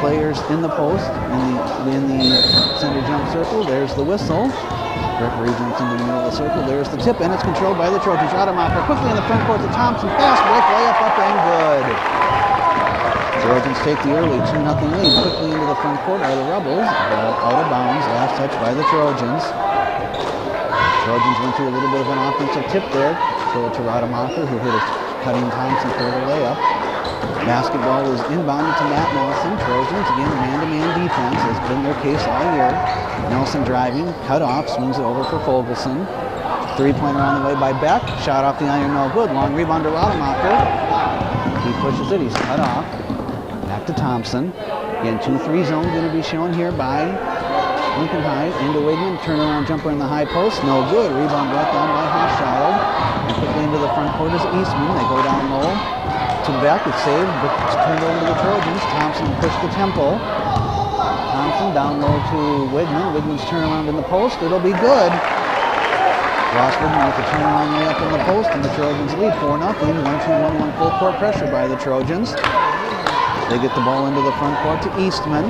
players in the post, in the center jump circle. There's the whistle. Referee jumps into the middle of the circle. There's the tip, and it's controlled by the Trojans. Rademacher quickly in the front court to Thompson. Fast break, layup up and good. Trojans take the early 2-0 lead. Quickly into the front court are the Rebels. Out of bounds, last touch by the Trojans. Trojans went to a little bit of an offensive tip there. Throw it to Rademacher, who hit a cutting Thompson for the layup. Basketball is inbounded to Matt Nelson. Trojans, again, man-to-man defense has been their case all year. Nelson driving, cut off, swings it over for Fogelson. Three-pointer on the way by Beck. Shot off the iron, no good. Long rebound to Rademacher. He pushes it, he's cut off. Back to Thompson. Again, 2-3 zone going to be shown here by Lincoln High. Into Wigman, turnaround jumper in the high post, no good. Rebound brought down by Hochschild. And quickly into the front court is Eastman. They go down low to Beck. It's saved, but it's turned over to the Trojans. Thompson pushed the tempo. Thompson down low to Wigman. Wigman's turnaround in the post. It'll be good. Ross Wigman with the turnaround layup in the post, and the Trojans lead 4-0. 1-2-1-1 full court pressure by the Trojans. They get the ball into the front court to Eastman.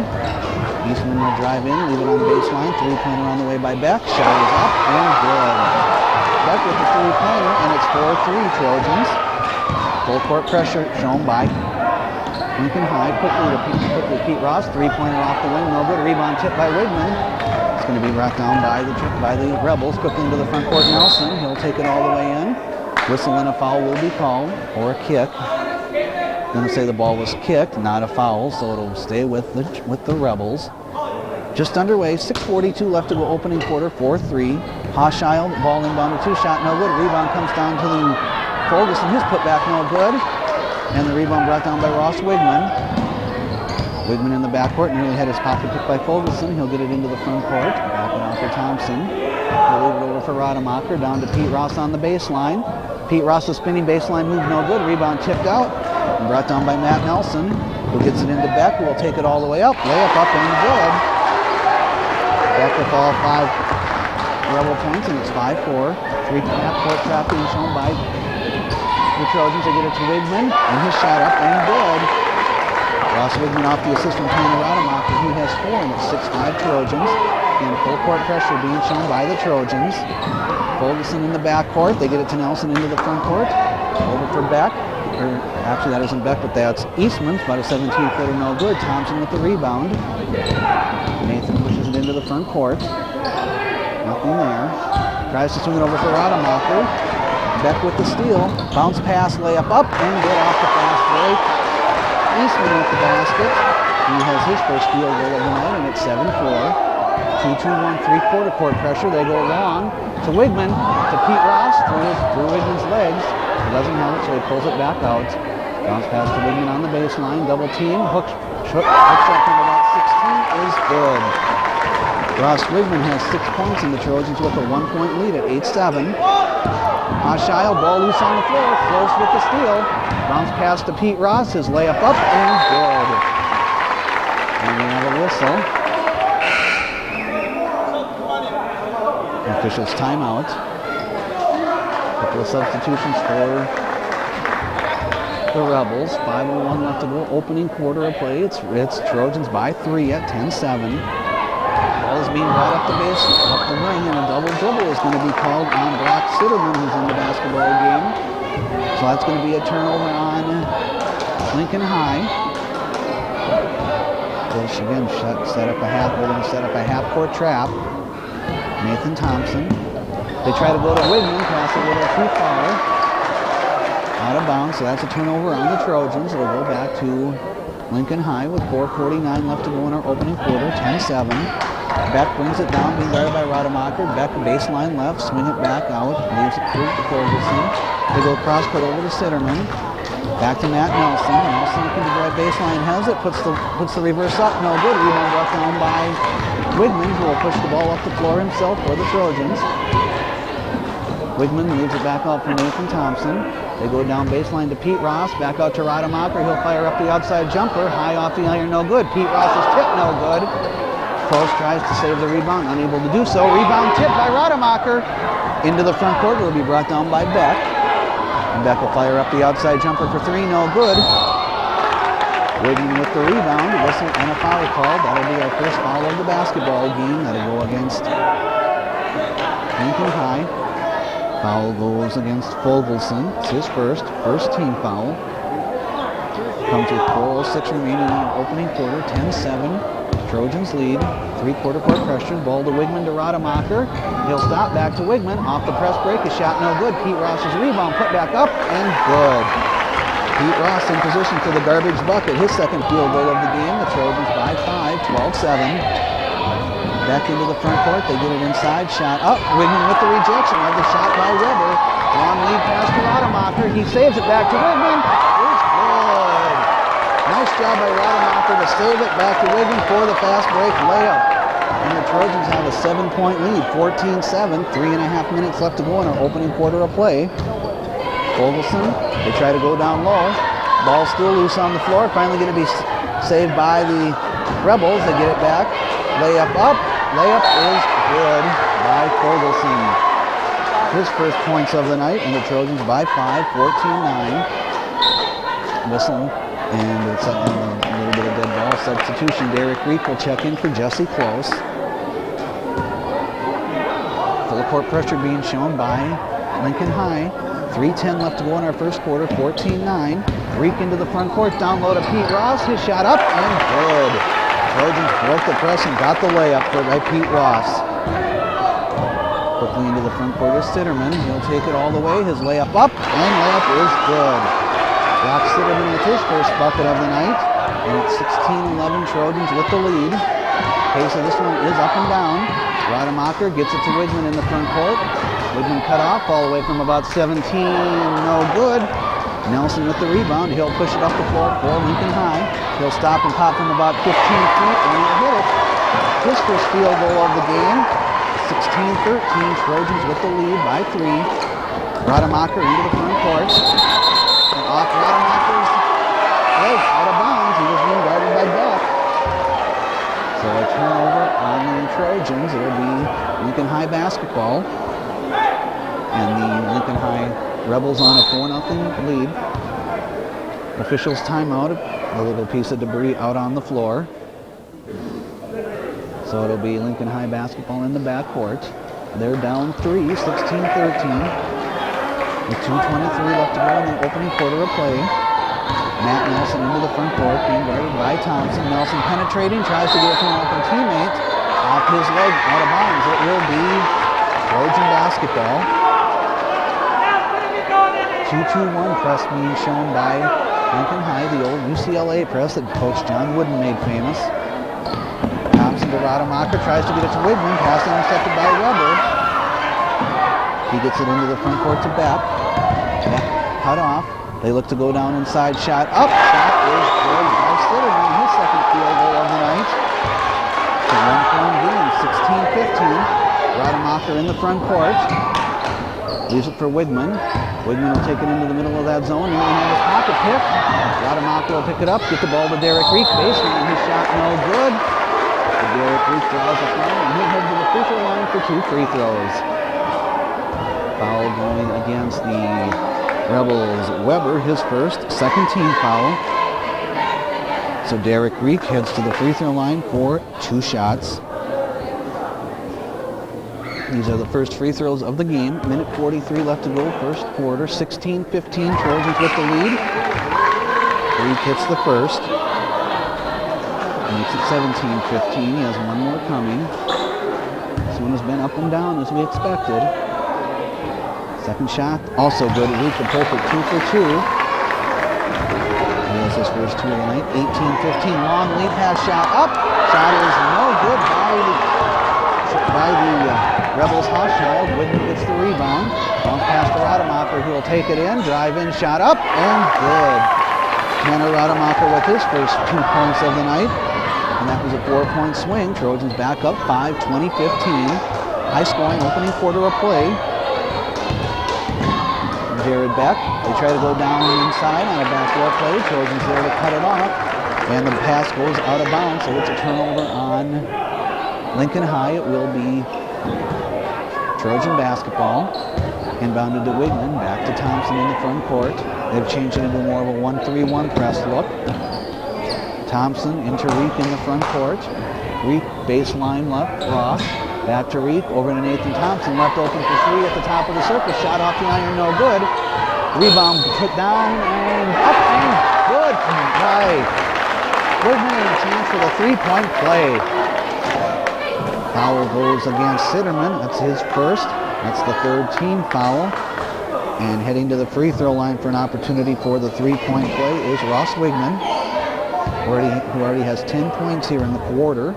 Eastman will drive in, leave it on the baseline. Three-pointer on the way by Beck. Shot is up and good. Beck with the three-pointer, and it's 4-3 Trojans. Full court pressure shown by Lincoln High. Quickly Pete Ross. Three-pointer off the wing, no good. Rebound tip by Wigman. It's going to be brought down by the Rebels. Quickly into the front court, Nelson. He'll take it all the way in. Whistle and a foul will be called, or a kick. Going to say the ball was kicked, not a foul, so it'll stay with the Rebels. Just underway, 6:42 left to go opening quarter, 4-3. Hochschild, ball inbounded, two-shot, no good. Rebound comes down to the Fogelson, his putback no good. And the rebound brought down by Ross Wigman. Wigman in the backcourt, nearly had his pocket picked by Fogelson. He'll get it into the front court. Back it out for Thompson. He'll leave it over for Rademacher, down to Pete Ross on the baseline. Pete Ross, the spinning baseline move no good. Rebound tipped out and brought down by Matt Nelson, who gets it into Beck, who will take it all the way up. Layup up and good. Beck with all 5 Rebel points, and it's 5-4. 3-half-court trap being shown by the Trojans. They get it to Wigman, and his shot up and good. Ross Wigman off the assist from Tanner Rademacher. He has 4, and it's 6-5 Trojans. Again, full court pressure being shown by the Trojans. Fogelson in the backcourt. They get it to Nelson into the front court. Over for Beck. Actually, that isn't Beck, but that's Eastman. It's about a 17-footer, no good. Thompson with the rebound. Nathan pushes it into the front court. Nothing there. Tries to swing it over for Rademacher. Beck with the steal. Bounce pass, layup up, and good off the fast break. Eastman with the basket. He has his first field goal of the night, and it's 7-4. 2-2-1 three-quarter court pressure. They go long to Wigman, to Pete Ross, through Wigman's legs. He doesn't have it, so he pulls it back out. Bounce pass to Wigman on the baseline. Double team. Hook shot from about 16 is good. Ross Wigman has 6 points, and the Trojans with a 1-point lead at 8-7. Hochschild, ball loose on the floor. Close with the steal. Bounce pass to Pete Ross. His layup up and good. And we have a whistle. Officials timeout. Couple of substitutions for the Rebels. 5:01 left to go. Opening quarter of play. It's Trojans by 3 at 10-7. Ball is being brought up the base, up the ring, and a double dribble is going to be called on Brock Sitterman, who's in the basketball game. So that's going to be a turnover on Lincoln High. Which again set up a half. We're going to set up a half-court trap. Nathan Thompson. They try to go to Wigman, pass a little too far. Out of bounds, so that's a turnover on the Trojans. It'll go back to Lincoln High with 4:49 left to go in our opening quarter, 10-7. Beck brings it down, being guarded by Rademacher. Beck baseline left, swing it back out, leaves it through to Fogelson. They go cross court over to Sitterman. Back to Matt Nelson. Nelson looking to drive baseline, has it, puts the reverse up, no good. Rebound brought down by Wigman, who will push the ball up the floor himself for the Trojans. Wigman leaves it back out for Nathan Thompson. They go down baseline to Pete Ross, back out to Rademacher. He'll fire up the outside jumper, high off the iron, no good. Pete Ross's tip, no good. Close tries to save the rebound, unable to do so. Rebound tip by Rademacher. Into the front court, will be brought down by Beck. And Beck will fire up the outside jumper for 3, no good. Wigman with the rebound, whistle and a foul call. That'll be our first foul of the basketball game. That'll go against Lincoln High. Foul goes against Fogelson. It's his first team foul. Comes with 4:06 remaining in the opening quarter, 10-7. Trojans lead. Three-quarter court pressure. Ball to Wigman to Rademacher. He'll stop back to Wigman. Off the press break. His shot no good. Pete Ross's rebound put back up and good. Pete Ross in position for the garbage bucket. His second field goal of the game. The Trojans by 5, 12-7. Back into the front court. They get it inside. Shot up. Wigman with the rejection of the shot by Weber. Long lead pass to Rademacher. He saves it back to Wigman. It's good. Nice job by Rademacher to save it back to Wigman for the fast break layup. And the Trojans have a 7-point lead, 14-7. 3.5 minutes left to go in our opening quarter of play. Fogelson, they try to go down low. Ball still loose on the floor. Finally going to be saved by the Rebels. They get it back. Layup up. Layup is good by Fogelson. His first points of the night, and the Trojans by 5, 14-9. Whistle, and it's a little bit of dead ball substitution. Derek Reek will check in for Jesse Close. Full court pressure being shown by Lincoln High. 3:10 left to go in our first quarter, 14-9. Reek into the front court, down low to Pete Ross. His shot up and good. Trojans broke the press and got the layup by Pete Ross. Quickly into the front court is Sitterman. He'll take it all the way. His layup up, and layup is good. Brock Sitterman with his first bucket of the night. And it's 16-11 Trojans with the lead. Pace of this one is up and down. Rademacher gets it to Wigman in the front court. Wigman cut off all the way from about 17, no good. Nelson with the rebound. He'll push it up the floor for Lincoln High. He'll stop and pop from about 15 feet, and he'll hit it. His first field goal of the game. 16-13, Trojans with the lead by 3. Rademacher into the front court. And off Rademacher's leg, out of bounds. He was being guarded by Beck. So a turnover on the Trojans. It'll be Lincoln High basketball. And the Lincoln High Rebels on a 4-0 lead. Officials timeout. A little piece of debris out on the floor. So it'll be Lincoln High basketball in the backcourt. They're down 3, 16-13. With 2:23 left to go in the opening quarter of play. Matt Nelson into the front court, being guarded by Thompson. Nelson penetrating, tries to get to an open teammate. Off his leg, out of bounds. It will be Trojan basketball. 2-2-1 press being shown by Lincoln High, the old UCLA press that Coach John Wooden made famous. Thompson to Rademacher, tries to get it to Wigman, pass intercepted by Weber. He gets it into the front court to Beck. Beck cut off. They look to go down inside, shot up. Shot is good by Sitterman, his second field goal of the night. It's a 1-point game, 16-15. Rademacher in the front court. Leaves it for Wigman. Wigman will take it into the middle of that zone. He may have his pocket pick. Rademacher will pick it up, get the ball to Derek Reek. Baseline, his shot no good. Derek Reek draws a foul, and he'll head to the free throw line for 2 free throws. Foul going against the Rebels. Weber, his first, second team foul. So Derek Reek heads to the free throw line for 2 shots. These are the first free throws of the game. Minute 43 left to go, first quarter. 16-15, Trojans with the lead. Reek hits the first. Makes it 17-15. He has one more coming. This one has been up and down as we expected. Second shot, also good. Reek the perfect 2 for 2. He has his first 2 of the night. 18-15, long lead pass shot up. Shot is no good by the Rebels Hochschild. Wigman gets the rebound. Bounce pass to Rademacher, who will take it in. Drive in, shot up, and good. Tanner Rademacher with his first 2 points of the night. And that was a 4-point swing. Trojans back up 5, 20-15. High scoring opening quarter of play. Jared Beck, they try to go down inside on a backdoor play. Trojans there to cut it off. And the pass goes out of bounds, so it's a turnover on Lincoln High. It will be Trojan basketball. Inbounded to Wigman, back to Thompson in the front court. They've changed it into more of a 1-3-1 press look. Thompson into Reek in the front court. Reek baseline left, Ross. Back to Reek, over to Nathan Thompson, left open for three at the top of the circle. Shot off the iron, no good. Rebound put down and up and good. Right. Wigman and a chance for the three-point play. Foul goes against Sitterman. That's his first. That's the third team foul. And heading to the free throw line for an opportunity for the three-point play is Ross Wigman, who already has 10 points here in the quarter.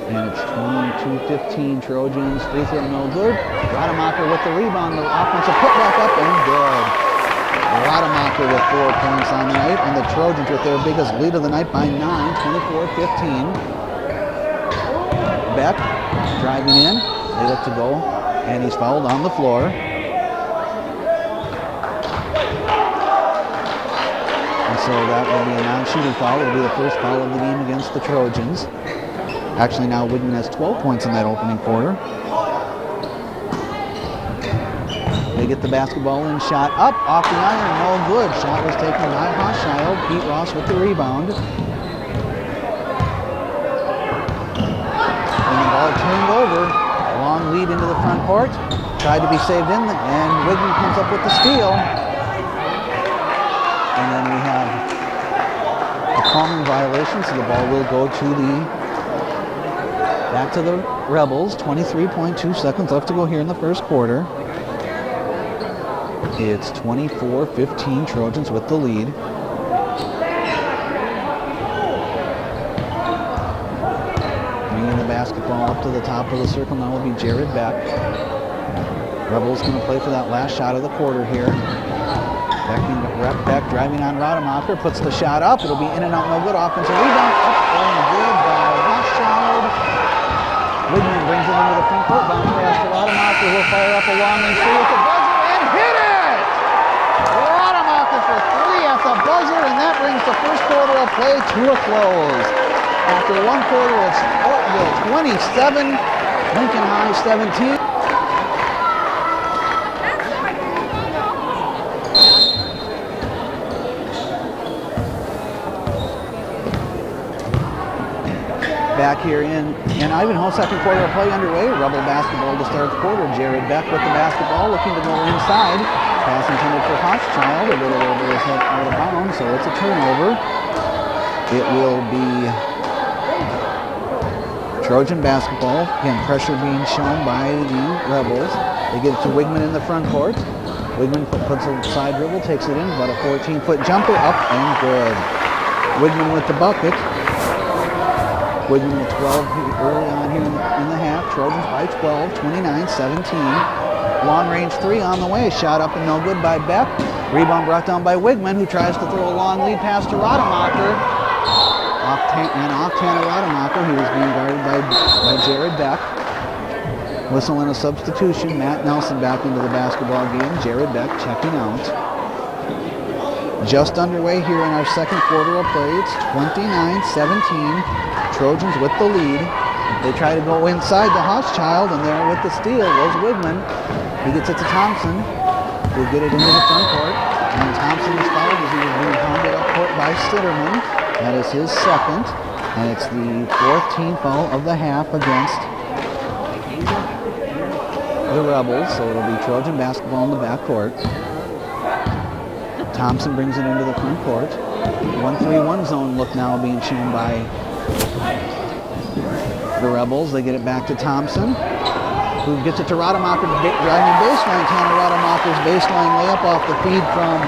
And it's 22-15 Trojans. Free throw no good. Rademacher with the rebound. The offensive putback up and good. Rademacher with 4 points on the night. And the Trojans with their biggest lead of the night by 9, 24-15. Beck driving in. They look to go. And he's fouled on the floor. And so that will be a non-shooting foul. It will be the first foul of the game against the Trojans. Actually, now Wigman has 12 points in that opening quarter. They get the basketball in, shot up, off the iron, no good. Shot was taken by Hochschild. Pete Ross with the rebound. And the ball turned over. Long lead into the front court. Tried to be saved in, and Wigman comes up with the steal. And then we have a common violation, so the ball will go to the back to the Rebels. 23.2 seconds left to go here in the first quarter. It's 24-15 Trojans with the lead. Bringing the basketball up to the top of the circle now will be Jared Beck. Rebels going to play for that last shot of the quarter here. Beck driving on Rademacher, puts the shot up. It'll be in and out, no good. Offensive rebound, up and good by Hochschild. Wigman brings it into the front court, bounce pass to Rademacher, who'll fire up a long range three at the buzzer and hit it! Rademacher for three at the buzzer, and that brings the first quarter of play to a close. After one quarter, it's Ortonville 27, Lincoln High 17. Back here in Ivanhoe, second quarter of play underway. Rebel basketball to start the quarter. Jared Beck with the basketball, looking to go inside. Pass intended for Hochschild, a little over his head out of bounds, so it's a turnover. It will be Trojan basketball. Again, pressure being shown by the Rebels. They get it to Wigman in the front court. Wigman puts a side dribble, takes it in, about a 14-foot jumper, up and good. Wigman with the bucket. Wigman with 12 early on here in the half. Trojans by 12, 29-17. Long range three on the way. Shot up and no good by Beck. Rebound brought down by Wigman, who tries to throw a long lead pass to Rademacher. Off Tanner Rademacher. He was being guarded by Jared Beck. Whistle and a substitution. Matt Nelson back into the basketball game. Jared Beck checking out. Just underway here in our second quarter of play. It's 29-17. Trojans with the lead. They try to go inside to Hochschild, and there with the steal was Wigman. He gets it to Thompson. He'll get it into the front court. And Thompson is fouled as he was being pounded up court by Sitterman. That is his second. And it's the fourth team foul of the half against the Rebels. So it'll be Trojan basketball in the backcourt. Thompson brings it into the front court. 1-3-1 zone look now being shown by the Rebels. They get it back to Thompson, who gets it to Rademacher, driving baseline. Tanner Rademacher's baseline layup off the feed from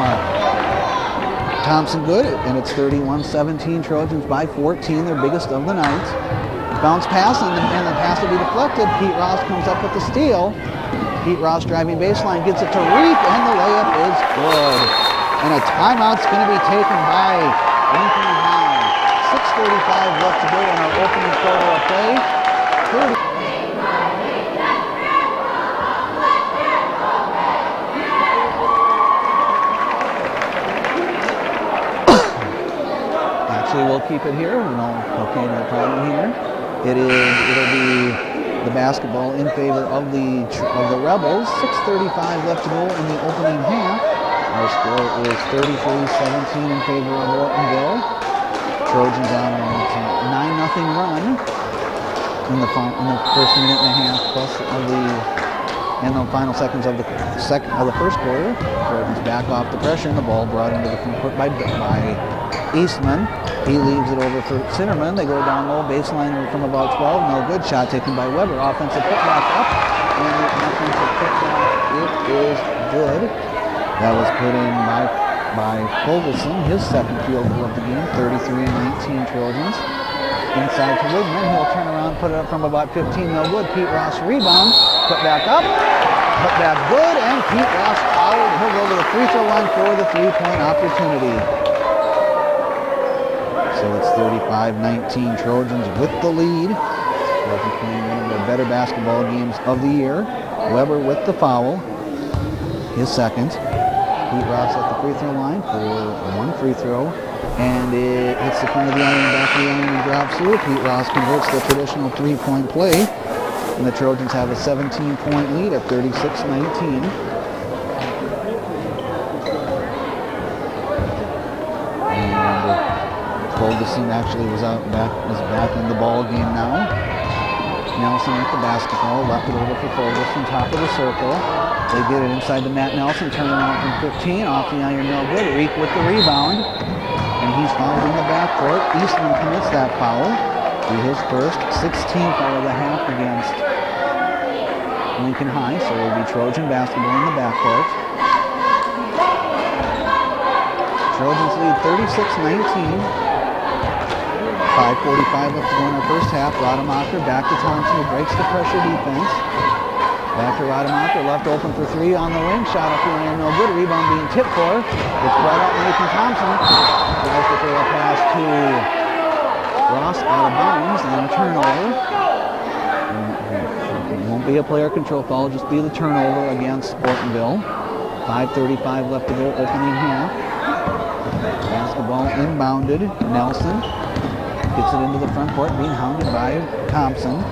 Thompson, good, and it's 31-17. Trojans by 14, their biggest of the night. Bounce pass, and the pass will be deflected. Pete Ross comes up with the steal. Pete Ross driving baseline, gets it to Reek, and the layup is good. And a timeout's going to be taken by Lincoln High. 6:35 left to go in our opening quarter of play. Actually, we'll keep it here. Okay, no problem here. It'll be the basketball in favor of the Rebels. 6:35 left to go in the opening half. Our score is 33-17 in favor of Ortonville. Trojans on a 9-0 run in the first minute and a half plus of the final seconds of the first quarter. Trojans back off the pressure and the ball brought into the front court by Eastman. He leaves it over for Sinnerman. They go down low, baseline from about 12. No good. Shot taken by Weber. Offensive putback up. And the offensive putback, it is good. That was put in by Fogelson, his second field goal of the game. 33-19 Trojans. Inside to Wigman. He'll turn around, put it up from about 15. No good. Pete Ross rebound. Put back up. Put back good. And Pete Ross fouled. He'll go to the free throw line for the three-point opportunity. So it's 35-19 Trojans with the lead. Trojans playing one of their better basketball games of the year. Weber with the foul, his second. Pete Ross at the free throw line for one free throw. And it hits the front of the iron, back of the iron, and drops through. Pete Ross converts the traditional three-point play. And the Trojans have a 17-point lead at 36-19. Fogelson actually is back in the ball game now. Nelson with the basketball, left it over for Fogelson, top of the circle. They get it inside to Matt Nelson, turning around from 15, off the iron, no good. Reek with the rebound, and he's fouled in the backcourt. Eastman commits that foul, be his first 16th foul of the half against Lincoln High, so it'll be Trojan basketball in the backcourt. Trojans lead 36-19. 5:45 left to go in our first half. Rademacher back to Thompson, who breaks the pressure defense. Back to Rademacher, left open for three on the wing. Shot up the lane, no good. Rebound being tipped for. It's brought up Nathan Thompson. Tries to throw a pass to Ross out of bounds and a turnover. It won't be a player control foul, just be the turnover against Ortonville. 5:35 left to go, opening half. Basketball inbounded. Nelson gets it into the front court, being hounded by Thompson.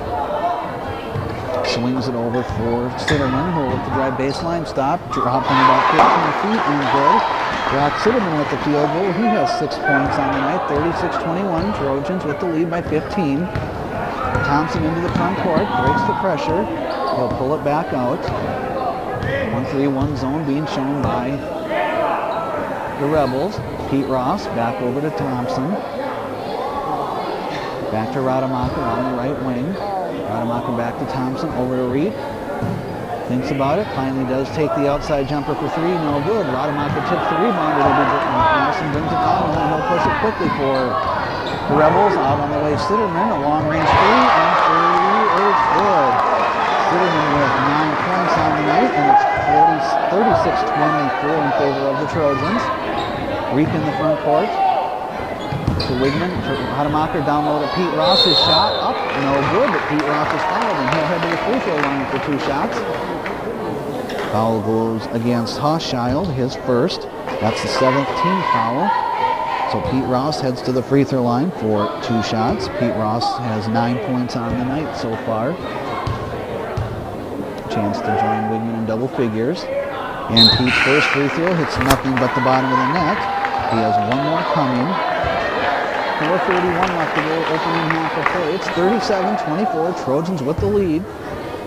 Swings it over for Sitterman, who will look to drive baseline, stop, dropping about 15 feet, and good. Brock Sitterman with the field goal. He has 6 points on the night, 36-21. Trojans with the lead by 15. Thompson into the front court, breaks the pressure. He'll pull it back out. 1-3-1 zone being shown by the Rebels. Pete Ross back over to Thompson. Back to Rademacher on the right wing. Rademacher back to Thompson, over to Reed. Thinks about it, finally does take the outside jumper for three, no good. Rademacher tips the rebound, Nelson brings it down, and he'll push it quickly for the Rebels. Out on the way, Sitterman, a long range three, and three is good. Sitterman with 9 points on the night, and it's 36-24 in favor of the Trojans. Reek in the front court. To Wigman, Rademacher down low to Pete Ross. His shot up, no good, but Pete Ross is fouled, and he'll head to the free throw line for 2 shots. Foul goes against Hochschild, his first. That's the 7th team foul. So Pete Ross heads to the free throw line for 2 shots. Pete Ross has 9 points on the night so far. Chance to join Wigman in double figures. And Pete's first free throw hits nothing but the bottom of the net. He has one more coming. 4:31 left to go, opening half of play. It's 37-24, Trojans with the lead.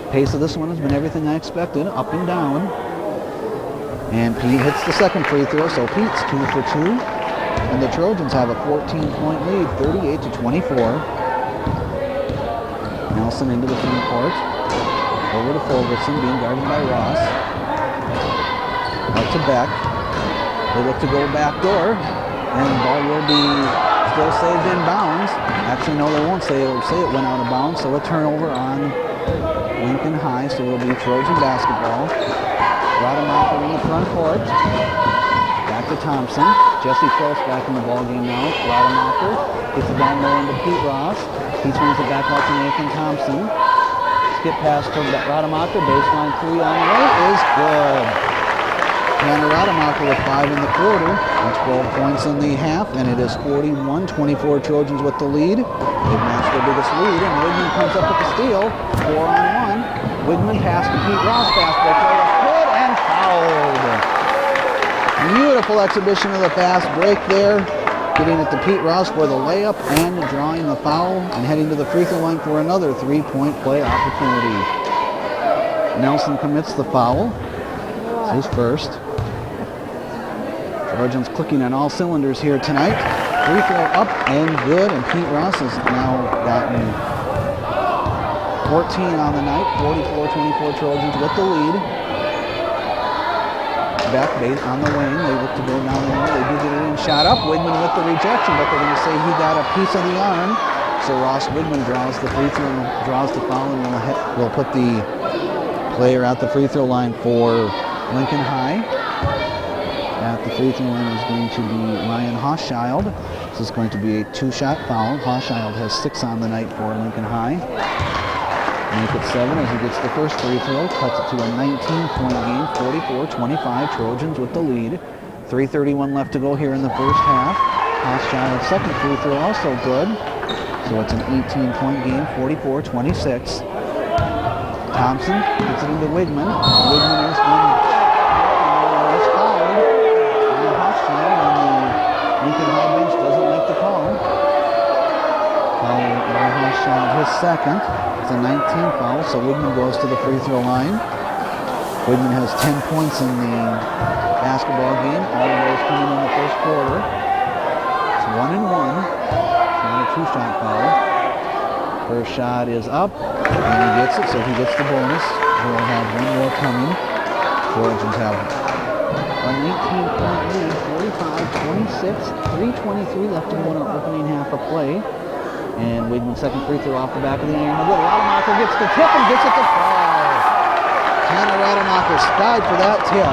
Pace of this one has been everything I expected, up and down. And Pete hits the second free throw, so Pete's 2 for 2. And the Trojans have a 14-point lead, 38-24. Nelson into the front court. Over to Fogelson, being guarded by Ross. Out to Beck. They look to go back door, and the ball will be still saved in bounds. Actually, no, they won't say it. It'll say it went out of bounds, so a turnover on Lincoln High, so it'll be Trojan basketball. Rademacher in the front court. Back to Thompson. Jesse Phelps back in the ballgame now. Rademacher gets it down low into Pete Ross. He swings it back out to Nathan Thompson. Skip pass to Rademacher. Baseline three on the way is good. Tanner Rademacher with 5 in the quarter. That's 12 points in the half, and it is 41-24 Trojans with the lead. They've matched their biggest lead, and Wigman comes up with the steal. 4-on-1. Wigman pass to Pete Ross. Fastball play is good and fouled. Beautiful exhibition of the fast break there. Getting it to Pete Ross for the layup and drawing the foul and heading to the free throw line for another 3-point play opportunity. Nelson commits the foul. It's his first. Trojans clicking on all cylinders here tonight. Free throw up and good, and Pete Ross has now gotten 14 on the night. 44-24 Trojans with the lead. Back base on the wing. They look to go down the middle. They do get it in. Shot up. Wigman with the rejection, but they're going to say he got a piece of the arm. So Ross Wigman draws the free throw, draws the foul, and we'll put the player at the free throw line for Lincoln High. At the free throw line is going to be Ryan Hochschild. This is going to be a 2-shot foul. Hochschild has 6 on the night for Lincoln High. Make it 7 as he gets the first free throw. Cuts it to a 19-point game, 44-25. Trojans with the lead. 3:31 left to go here in the first half. Hochschild's second free throw also good. So it's an 18-point game, 44-26. Thompson gets it into Wigman. Wigman is fouled. And Hochschild on the Lincoln High bench doesn't like the call. Foul by Hochschild, his second. It's a 19 foul, so Wigman goes to the free throw line. Wigman has 10 points in the basketball game. All of those coming in the first quarter. It's 1-1. It's not a 2-shot foul. First shot is up, and he gets it, so he gets the bonus. We'll have one more coming. Trojans have a 19-point lead, 45-26, 3:23 left to go in our opening half of play. And Wigman's second free throw off the back of the iron. Rademacher gets the tip and gets it to fall. Tanner Rademacher skied for that tip.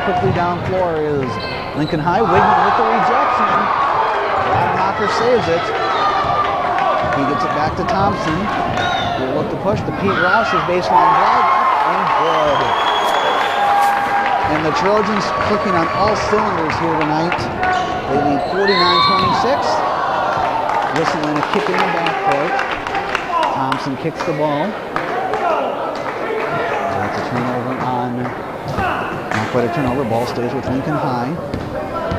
Quickly down floor is Lincoln High. Wigman with the rejection. Rademacher saves it. He gets it back to Thompson. He'll look to push to Pete Ross's baseline drive. Up and good. And the Trojans clicking on all cylinders here tonight. They lead 49-26. Whistle and a kick in the backcourt. Thompson kicks the ball. That's a turnover on, not quite a turnover, ball stays with Lincoln High.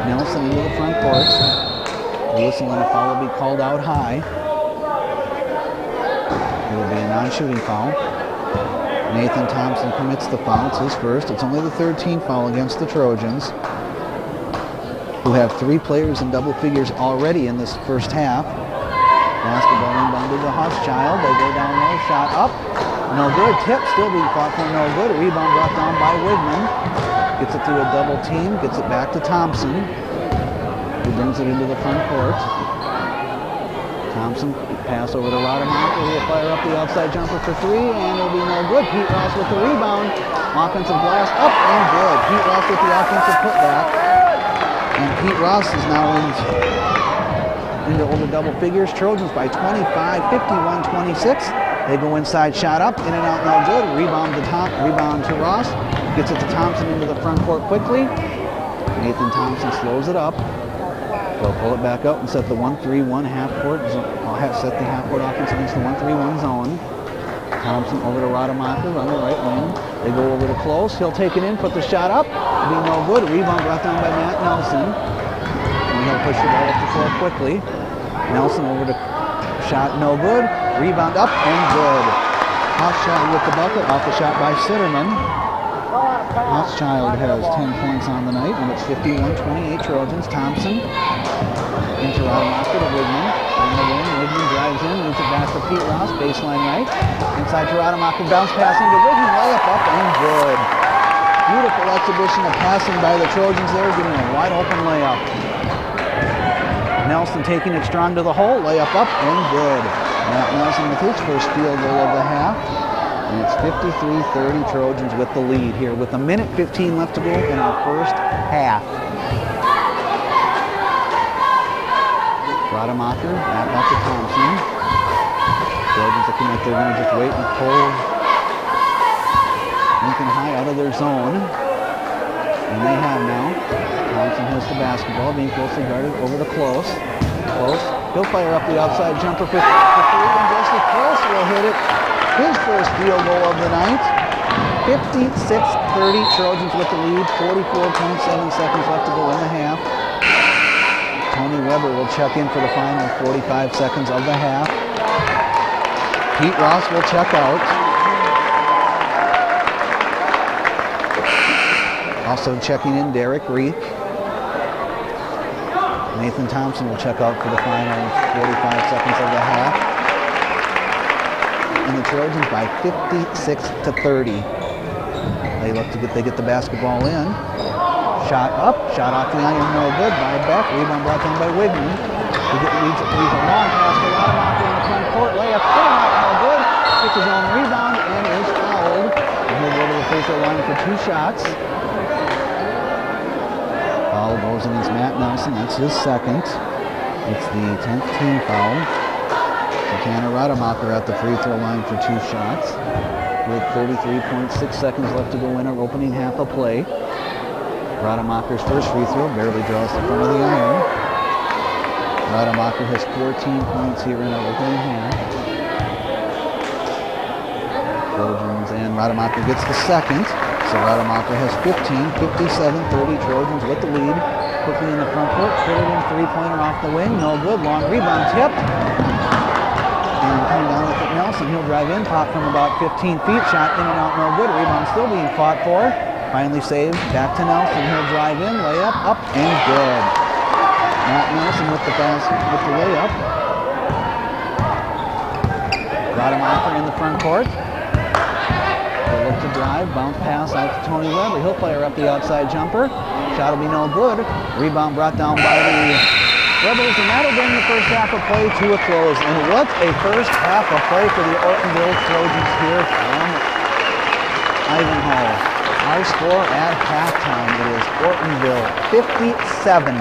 Nelson into the front court. The whistle and a foul will be called out high. It will be a non-shooting foul. Nathan Thompson commits the foul. It's his first. It's only the third team foul against the Trojans, who have 3 players in double figures already in this first half. Basketball inbounded to Hochschild. They go down low, shot up. No good. Tip still being fought for, no good. A rebound brought down by Wigman. Gets it through a double team. Gets it back to Thompson, who brings it into the front court. Thompson pass over to Rademacher. He'll fire up the outside jumper for 3, and it'll be no good. Pete Ross with the rebound. Offensive blast up and good. Pete Ross with the offensive putback. And Pete Ross is now into over double figures. Trojans by 25, 51-26. They go inside, shot up, in and out, no good. Rebound to Ross. Gets it to Thompson into the front court quickly. Nathan Thompson slows it up. They'll pull it back up and set the 1-3-1 half-court. Set the half-court offense against the 1-3-1 zone. Thompson over to Rademacher on the right wing. They go over to close. He'll take it in, put the shot up. It'll be no good. Rebound brought down by Matt Nelson. And he'll push the ball up the floor quickly. Nelson over to shot, no good. Rebound up and good. Hochschild with the bucket off the shot by Sitterman. Hochschild has 10 points on the night, and it's 51-28 Trojans. Thompson into Rademacher to Wigman. On the wing, Wigman drives in, moves it back to Pete Ross, baseline right. Inside to Rademacher, bounce passing to Wigman, layup up and good. Beautiful exhibition of passing by the Trojans there, getting a wide open layup. Nelson taking it strong to the hole, layup up and good. Matt Nelson with his first field goal of the half. And it's 53-30 Trojans with the lead here with a minute 15 left to go in our first half. Rademacher, back up to Thompson. Trojans looking like they're going to just wait and pull Lincoln High out of their zone. And they have now. Thompson has the basketball, being closely guarded over to Close. Close, he'll fire up the outside jumper for 3, and Jesse Close will hit it. His first field goal of the night. 56-30, Trojans with the lead, 44.7 seconds left to go in the half. Tony Weber will check in for the final 45 seconds of the half. Pete Ross will check out. Also checking in Derek Reek. Nathan Thompson will check out for the final 45 seconds of the half. And the Trojans by 56-30. They get the basketball in. Shot up, shot off the iron, no good by Beck. Rebound brought down by Wigman. He leads a long pass to Rademacher in the front court. Layup, no good. Gets his own rebound and is fouled. And he'll go to the free throw line for 2 shots. Foul goes against Matt Nelson. That's his second. It's the 10th team foul. Tanner Rademacher at the free throw line for 2 shots. With 33.6 seconds left to go in our opening half of play. Rademacher's first free throw barely draws the front of the iron. Rademacher has 14 points here in our opening half. Trojans and Rademacher gets the second. So Rademacher has 15, 57-30, Trojans with the lead. Quickly in the front court, Sheridan three-pointer off the wing, no good, long rebound tip. And coming down with it, Nelson, he'll drive in, pop from about 15 feet, shot in and out, no good, rebound still being fought for. Finally saved, back to Nelson, he'll drive in, layup, up, and good. Matt Nelson with the layup. Rademacher in the front court. They look to drive, bounce pass out to Tony Weber. He'll fire up the outside jumper. Shot will be no good. Rebound brought down by the Rebels, and that'll bring the first half of play to a close. And what a first half of play for the Ortonville Trojans here from Ivanhoe. Our score at halftime, it is Ortonville 57.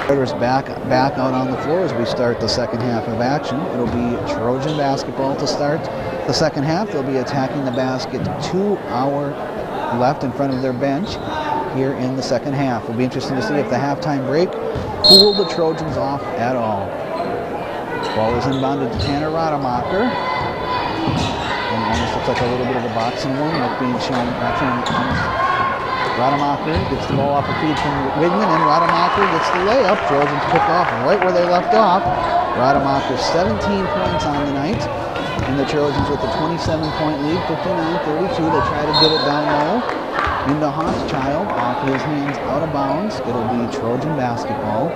Riders back out on the floor as we start the second half of action. It'll be Trojan basketball to start the second half. They'll be attacking the basket 2 hours left in front of their bench here in the second half. It'll be interesting to see if the halftime break cooled the Trojans off at all. Ball is inbounded to Tanner Rademacher. And it almost looks like a little bit of a boxing one that's being shown. Rademacher gets the ball off a feed from Wigman, and Rademacher gets the layup. Trojans pick off right where they left off. Rademacher 17 points on the night, and the Trojans with a 27-point lead, 59-32. They try to get it down low into Hochschild, off his hands, out of bounds. It'll be Trojan basketball.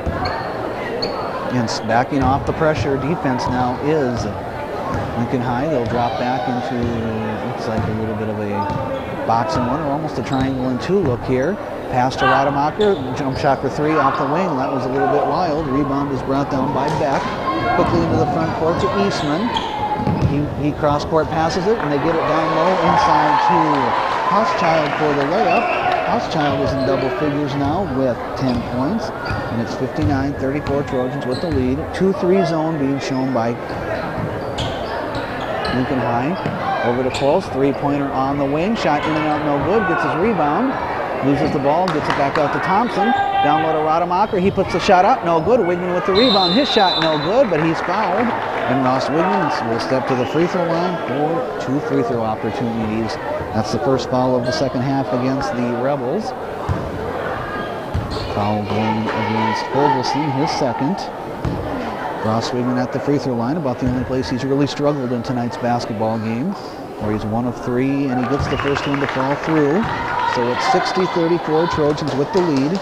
And backing off the pressure defense now is Lincoln High. They'll drop back into, looks like a little bit of a boxing one, or almost a triangle and 2 look here. Pass to Rademacher, jump shot for 3 off the wing. That was a little bit wild. Rebound is brought down by Beck. Quickly into the front court to Eastman. He cross-court passes it, and they get it down low inside to Hochschild for the layup. Hochschild is in double figures now with 10 points, and it's 59-34 Trojans with the lead. 2-3 zone being shown by Lincoln High. Over to Close, three-pointer on the wing, shot in and out, no good, gets his rebound, loses the ball, gets it back out to Thompson, down low to Rademacher, he puts the shot up, no good, Wigman with the rebound, his shot no good, but he's fouled, and Ross Wigman will step to the free throw line for 2 free throw opportunities. That's the first foul of the second half against the Rebels. Foul going against Ferguson, his second. Ross Wigman at the free throw line, about the only place he's really struggled in tonight's basketball game, where he's 1 of 3, and he gets the first one to fall through. So it's 60-34, Trojans with the lead.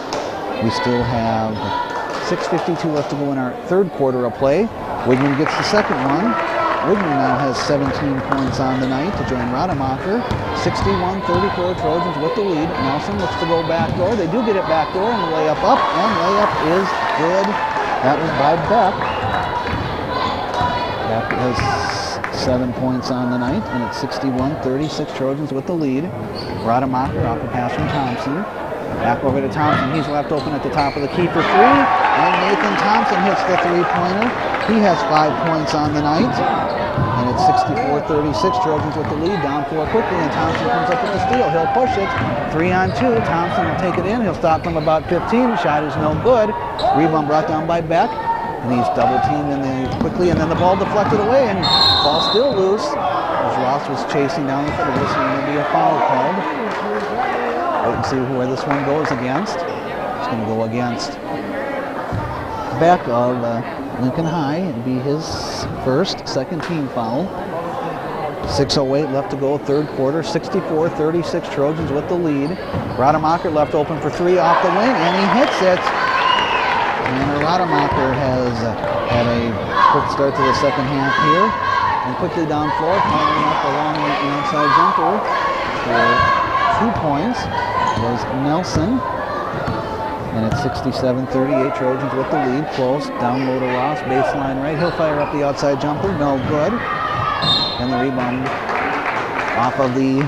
We still have 6:52 left to go in our third quarter of play. Wigman gets the second one. Wigman now has 17 points on the night to join Rademacher. 61-34, Trojans with the lead. Nelson looks to go back door. They do get it back door, and the layup up, and layup is good. That was by Beck. Beck has 7 points on the night, and it's 61-36 Trojans with the lead. Rademacher off a pass from Thompson. Back over to Thompson. He's left open at the top of the key for 3. And Nathan Thompson hits the three-pointer. He has 5 points on the night. And it's 64-36 Trojans with the lead. Down 4 quickly, and Thompson comes up with the steal. He'll push it. 3-on-2. Thompson will take it in. He'll stop from about 15. Shot is no good. Rebound brought down by Beck. And he's double-teamed quickly, and then the ball deflected away, and ball still loose as Ross was chasing down the field. This is going to be a foul called. Wait and see where this one goes against. It's going to go against back of Lincoln High. It'd be his second team foul. 6:08 left to go, third quarter. 64-36 Trojans with the lead. Rademacher left open for three off the wing, and he hits it. And Rademacher has had a quick start to the second half here. And quickly down floor, firing up along the outside jumper for 2 points was Nelson. And it's 67-38 Trojans with the lead. Close, down low to Ross, baseline right. He'll fire up the outside jumper, no good. And the rebound off of the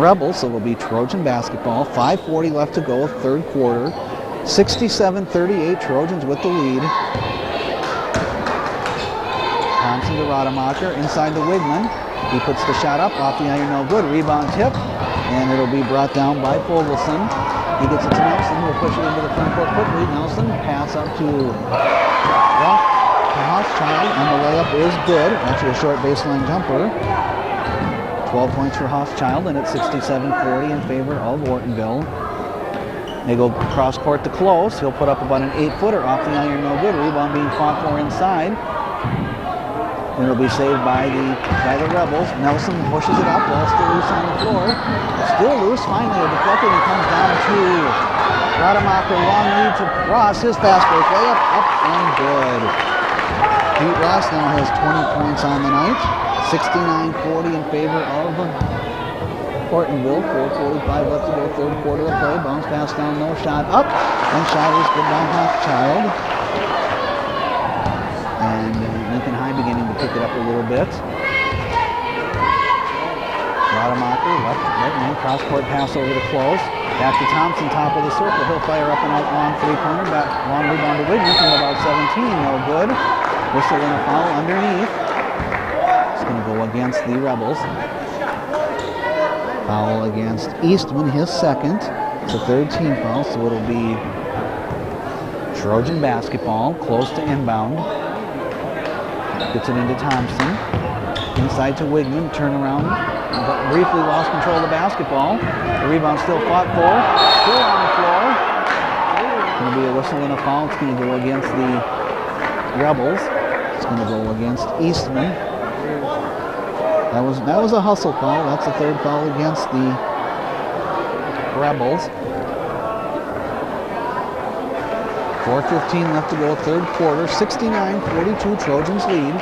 Rebels, so it'll be Trojan basketball. 5:40 left to go, third quarter. 67-38 Trojans with the lead. Thompson to Rademacher, inside to Wigman. He puts the shot up, off the iron, no good. Rebound tip, and it'll be brought down by Fogelson. He gets it to Nelson, who will push it into the front court quickly. Nelson, pass up to Hochschild, and the layup is good. Actually a short baseline jumper. 12 points for Hochschild, and it's 67-40 in favor of Ortonville. They go cross court to Close. He'll put up about an 8-footer off the iron, no good. Rebound being fought for inside. And it'll be saved by the Rebels. Nelson pushes it up, ball still loose on the floor. Still loose, finally a deflected, and comes down to Rademacher. Long lead to Ross, his fast break layup, up and good. Pete Ross now has 20 points on the night. 69-40 in favor of Ortonville. 4:45 left to go, third quarter of play. Bounce pass down, no shot up, and shot is good by Hochschild. And Lincoln High beginning to pick it up a little bit. Rademacher, left wing, cross court pass over to Close. Back to Thompson, top of the circle. He'll fire up and out long three-pointer. Back long rebound to Wigman from about 17, no good. Whistle and a foul underneath. It's going to go against the Rebels. Foul against Eastman, his second. It's a third team foul, so it'll be Trojan basketball, close to inbound. Gets it into Thompson. Inside to Wigman, turnaround. But briefly lost control of the basketball. The rebound still fought for. Still on the floor. It's going to be a whistle and a foul. It's going to go against the Rebels. It's going to go against Eastman. That was a hustle foul. That's the third foul against the Rebels. 4:15 left to go, third quarter. 69-42 Trojans lead.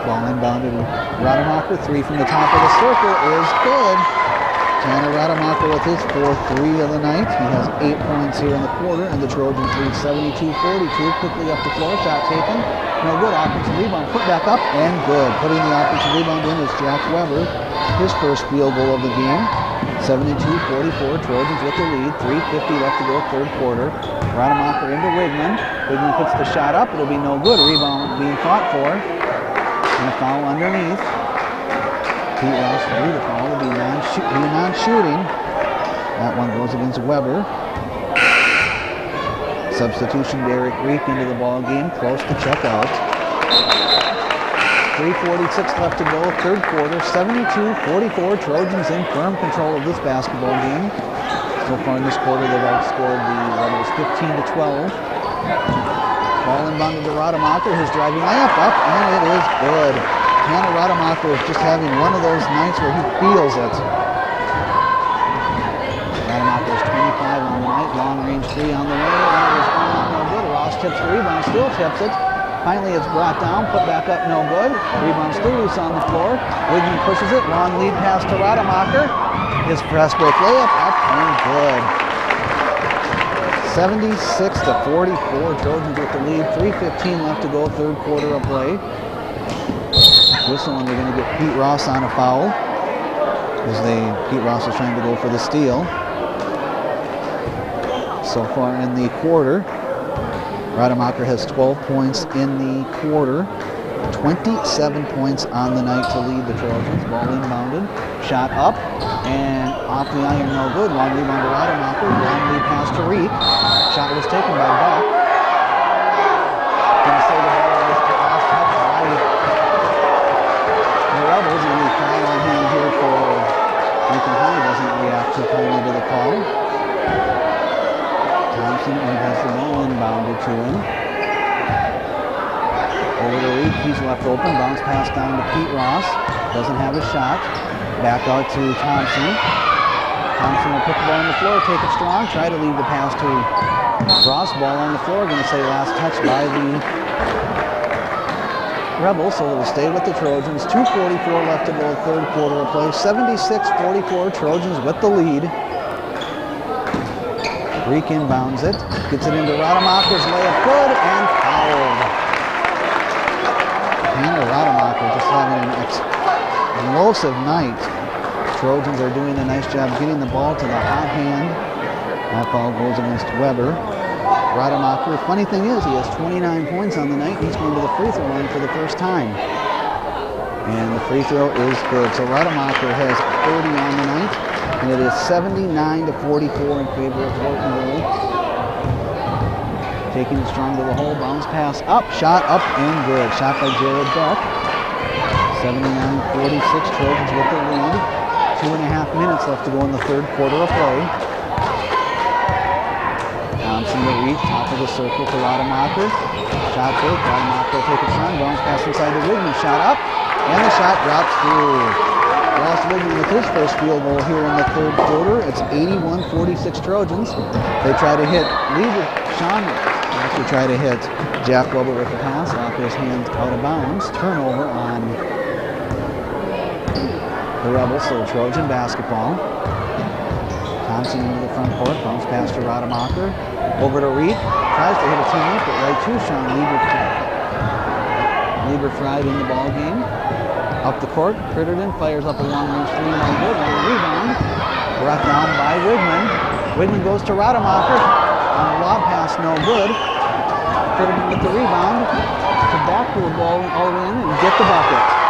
Ball inbounded. Rademacher, three from the top of the circle is good. Tanner Rademacher with his fourth three of the night. He has 8 points here in the quarter, and the Trojans lead 72-42. Quickly up the floor, shot taken. No good. Offensive rebound, put back up, and good. Putting the offensive rebound in is Jack Weber. His first field goal of the game. 72-44, Trojans with the lead. 3:50 left to go, third quarter. Rademacher into Wigman. Wigman puts the shot up. It'll be no good. Rebound being fought for. And a foul underneath. Pete Ross drew the foul. It'll be non-shooting. That one goes against Weber. Substitution Derek Reek into the ball game. Close to check out. 3:46 left to go, third quarter. 72-44, Trojans in firm control of this basketball game. So far in this quarter, they've outscored the Rebels 15-12. Ball inbounded to Rademacher, his driving layup up, and it is good. Tanner Rademacher is just having one of those nights where he feels it. Rademacher is 25 on the night, long range three on the way, and it is no good. Ross tips the rebound, still tips it. Finally, it's brought down, put back up, no good. Rebound still loose on the floor. Wigman pushes it, long lead pass to Rademacher. His press break layup up and good. 76-44, Trojans with the lead. 3:15 left to go, third quarter of play. Whistle, and they're going to get Pete Ross on a foul as Pete Ross is trying to go for the steal. So far in the quarter, Rademacher has 12 points in the quarter, 27 points on the night to lead the Trojans. Ball inbounded, shot up, and off the iron, no good. Long rebound to Rademacher, long lead pass to Reek. Shot was taken by Buck. Going to say the ball was two in. Over to Reed, he's left open, bounce pass down to Pete Ross. Doesn't have a shot. Back out to Thompson. Thompson will put the ball on the floor, take it strong, try to leave the pass to Ross. Ball on the floor, going to say last touch by the Rebels, so it'll stay with the Trojans. 2:44 left to go, third quarter of play. 76-44, Trojans with the lead. Reek inbounds it, gets it into Rademacher's layup, good, and fouled. Hannah Rademacher just having an explosive night. Trojans are doing a nice job getting the ball to the hot hand. That foul goes against Weber. Rademacher, funny thing is, he has 29 points on the night. He's going to the free throw line for the first time. And the free throw is good. So Rademacher has 30 on the night, and it is 79-44 in favor of Ortonville. Taking it strong to the hole, bounce pass up, shot up and good. Shot by Jared Beck. 79-46, Trojans with the lead. 2.5 minutes left to go in the third quarter of play. Thompson to Reed, top of the circle to Rademacher. Shot fake, Rademacher will take it strong, bounce pass inside to Wigman, shot up, and the shot drops through. Ross Wigman with his first field goal here in the third quarter. It's 81-46 Trojans. They try to hit Sean actually try to hit Jack Weber with the pass off his hand out of bounds. Turnover on the Rebels, so Trojan basketball. Thompson into the front court, bounce pass to Rademacher. Over to Reed, tries to hit a teammate, but right to Sean Lieberfried in the ball game. Up the court, Critterton fires up a long-range three, no good, on the rebound. Brought down by Wigman. Wigman goes to Rademacher. On the lob pass, no good. Critterton with the rebound. To back to the ball all the way in and get the bucket.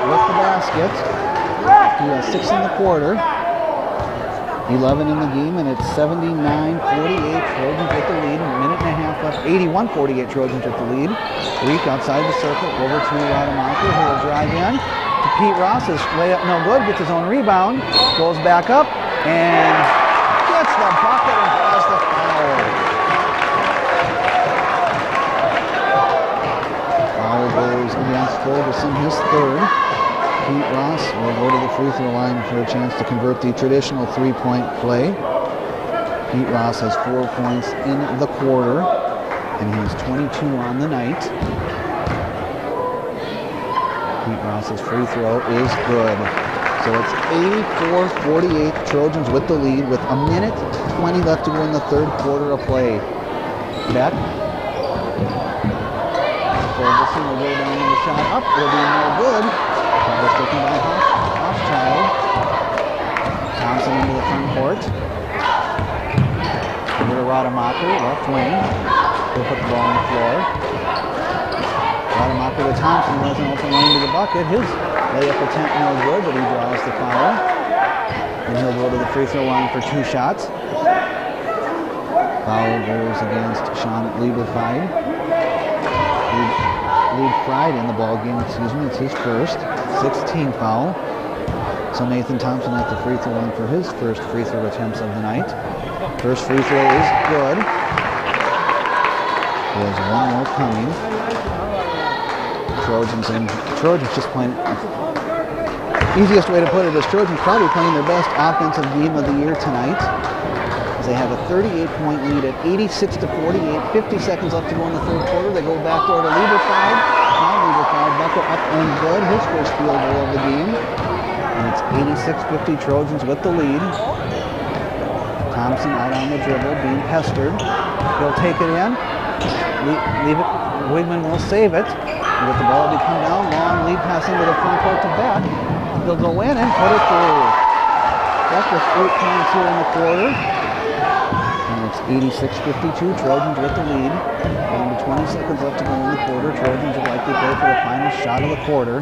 With the basket. He has 6 in the quarter. 11 in the game, and it's 79-48 Trojans with the lead. A minute and a half left. 81-48 Trojans with the lead. Reek outside the circle, over to Rademacher, who will drive in to Pete Ross. His layup no good, gets his own rebound, goes back up, and gets the bucket and draws the foul. Foul goes against Ferguson, his third. Pete Ross will go to the free throw line for a chance to convert the traditional three-point play. Pete Ross has 4 points in the quarter, and he has 22 on the night. Pete Ross's free throw is good. So it's 84-48, Trojans with the lead with a minute 20 left to go in the third quarter of play. Beck. Ferguson will go down with the shot up, it'll be no good. That was taken by Hochschild. Thompson into the front court. Over to Rademacher, left wing. He'll put the ball on the floor. Rademacher to Thompson, has an open lane to the bucket. His layup attempt no good, but he draws the foul. And he'll go to the free throw line for 2 shots. Foul goes against Sean Lieberfried. Lieberfried in the ball game, excuse me, it's his first. 16 foul. So Nathan Thompson at the free throw line for his first free throw attempts of the night. First free throw is good. There's one more coming. Trojans just playing. Easiest way to put it is Trojans probably playing their best offensive game of the year tonight. As they have a 38-point lead at 86-48. 50 seconds left to go in the third quarter. They go back door to Lieberfried. Now Lieberfried, bucket up and good. His first field goal of the game. And it's 86-50 Trojans with the lead. Thompson out on the dribble, being pestered. He'll take it in. Leave it. Wigman will save it. And with the ball to come down, long lead pass into the front court to Beck. They'll go in and put it through. Beck with 8 points here in the quarter. And it's 86-52, Trojans with the lead. Down to 20 seconds left to go in the quarter. Trojans will likely go for the final shot of the quarter.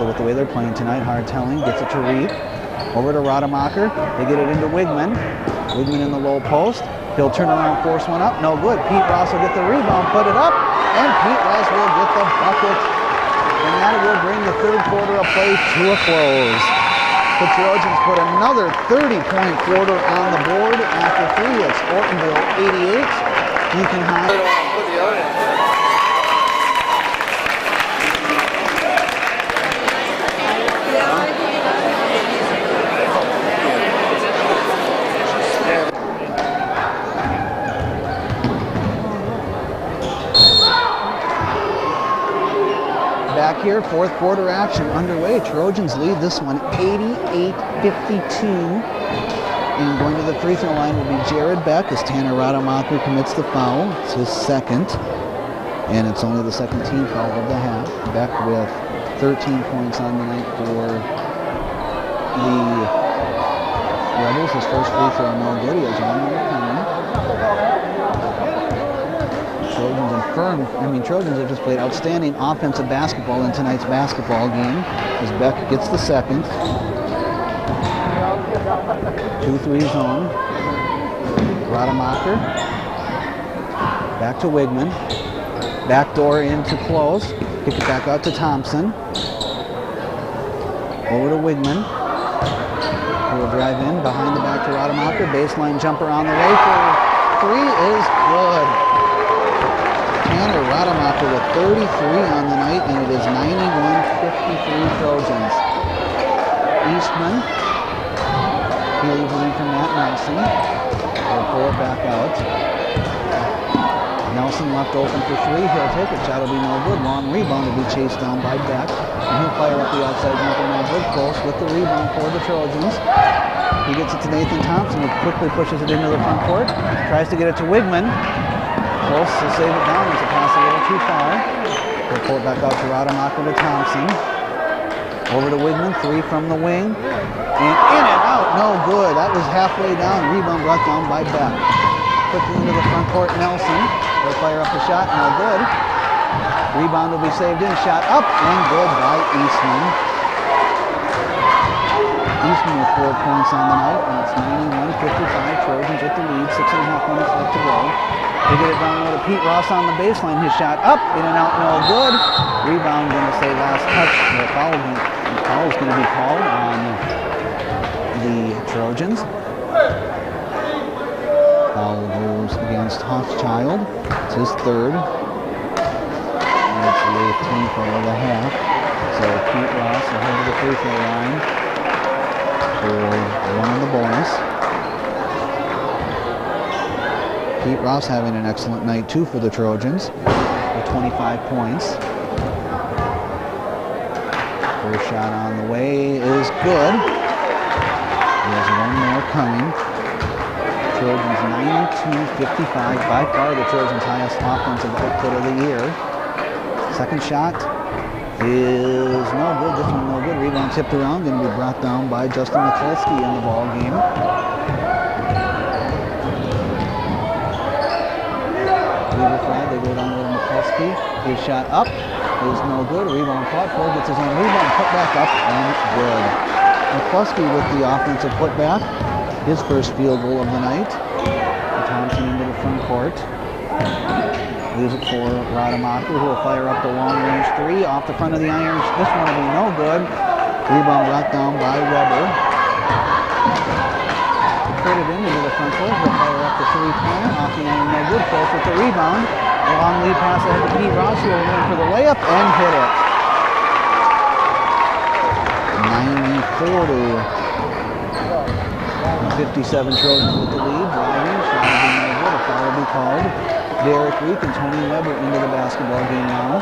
So with the way they're playing tonight, hard telling. Gets it to Reed. Over to Rademacher. They get it into Wigman. Wigman in the low post. He'll turn around, force one up. No good. Pete Ross will get the rebound, put it up, and Pete Ross will get the bucket. And that will bring the third quarter of play to a close. The Trojans put another 30-point quarter on the board after 3. It's Ortonville 88, Lincoln High. Back here, fourth quarter action underway. Trojans lead this one 88-52. And going to the free throw line will be Jared Beck as Tanner Rademacher commits the foul. It's his second. And it's only the second team foul of the half. Beck with 13 points on the night for the Rebels. His first free throw no good. He has one more coming. Trojans have just played outstanding offensive basketball in tonight's basketball game as Beck gets the second. 2-3 zone. Rademacher. Back to Wigman. Backdoor in to close. Kick it back out to Thompson. Over to Wigman. Who will drive in behind the back to Rademacher. Baseline jumper on the way for 3 is good. Tanner Rademacher with 33 on the night, and it is 91-53 Trojans. Eastman, he leaves it in from Matt Nelson. They'll pull it back out. Nelson left open for 3. He'll take it. Shot will be no good. Long rebound will be chased down by Beck. And he'll fire up the outside jumper. No good. Close with the rebound for the Trojans. He gets it to Nathan Thompson, who quickly pushes it into the front court. Tries to get it to Wigman. Close to save it down. It's a pass a little too far. They'll pull it back out to Rademacher to Thompson. Over to Wigman, 3 from the wing. And in and out, no good. That was halfway down. Rebound brought down by Beck. Quickly into the front court, Nelson. They'll fire up the shot, no good. Rebound will be saved in. Shot up and good by Eastman. Eastman with 4 points on the night, and it's 91-55. Trojans with the lead. 6.5 minutes left to go. They get it down low to Pete Ross on the baseline. His shot up, in and out, no good. Rebound going to say last touch. The foul is going to be called on the Trojans. Foul goes against Hochschild. It's his third. And it's the 18th of the half. So Pete Ross will head to the free throw line for one of the bonus. Pete Ross having an excellent night too for the Trojans with 25 points. First shot on the way is good. There's one more coming. Trojans 92-55, by far the Trojans' highest offensive output of the year. Second shot is no good. This one no good. Rebound tipped around, going to be brought down by Justin Mikulski in the ball game. They go down to Mikulski. His shot up is no good. Rebound caught. Ford gets his own rebound, put back up, and good. Mikulski with the offensive putback. His first field goal of the night. Thompson into the front court. Leaves it for Rademacher, who will fire up the long-range 3 off the front of the iron. This one will be no good. Rebound brought down by Weber. Put it into the front court. He'll fire up the 3-pointer. Off the iron, no good. Close with the rebound. A long lead pass ahead to Pete Ross, who will win for the layup and hit it. 94-57 Trojans with the lead. Driving, shot will be no good. A foul will be called. Derek Reek and Tony Weber into the basketball game now.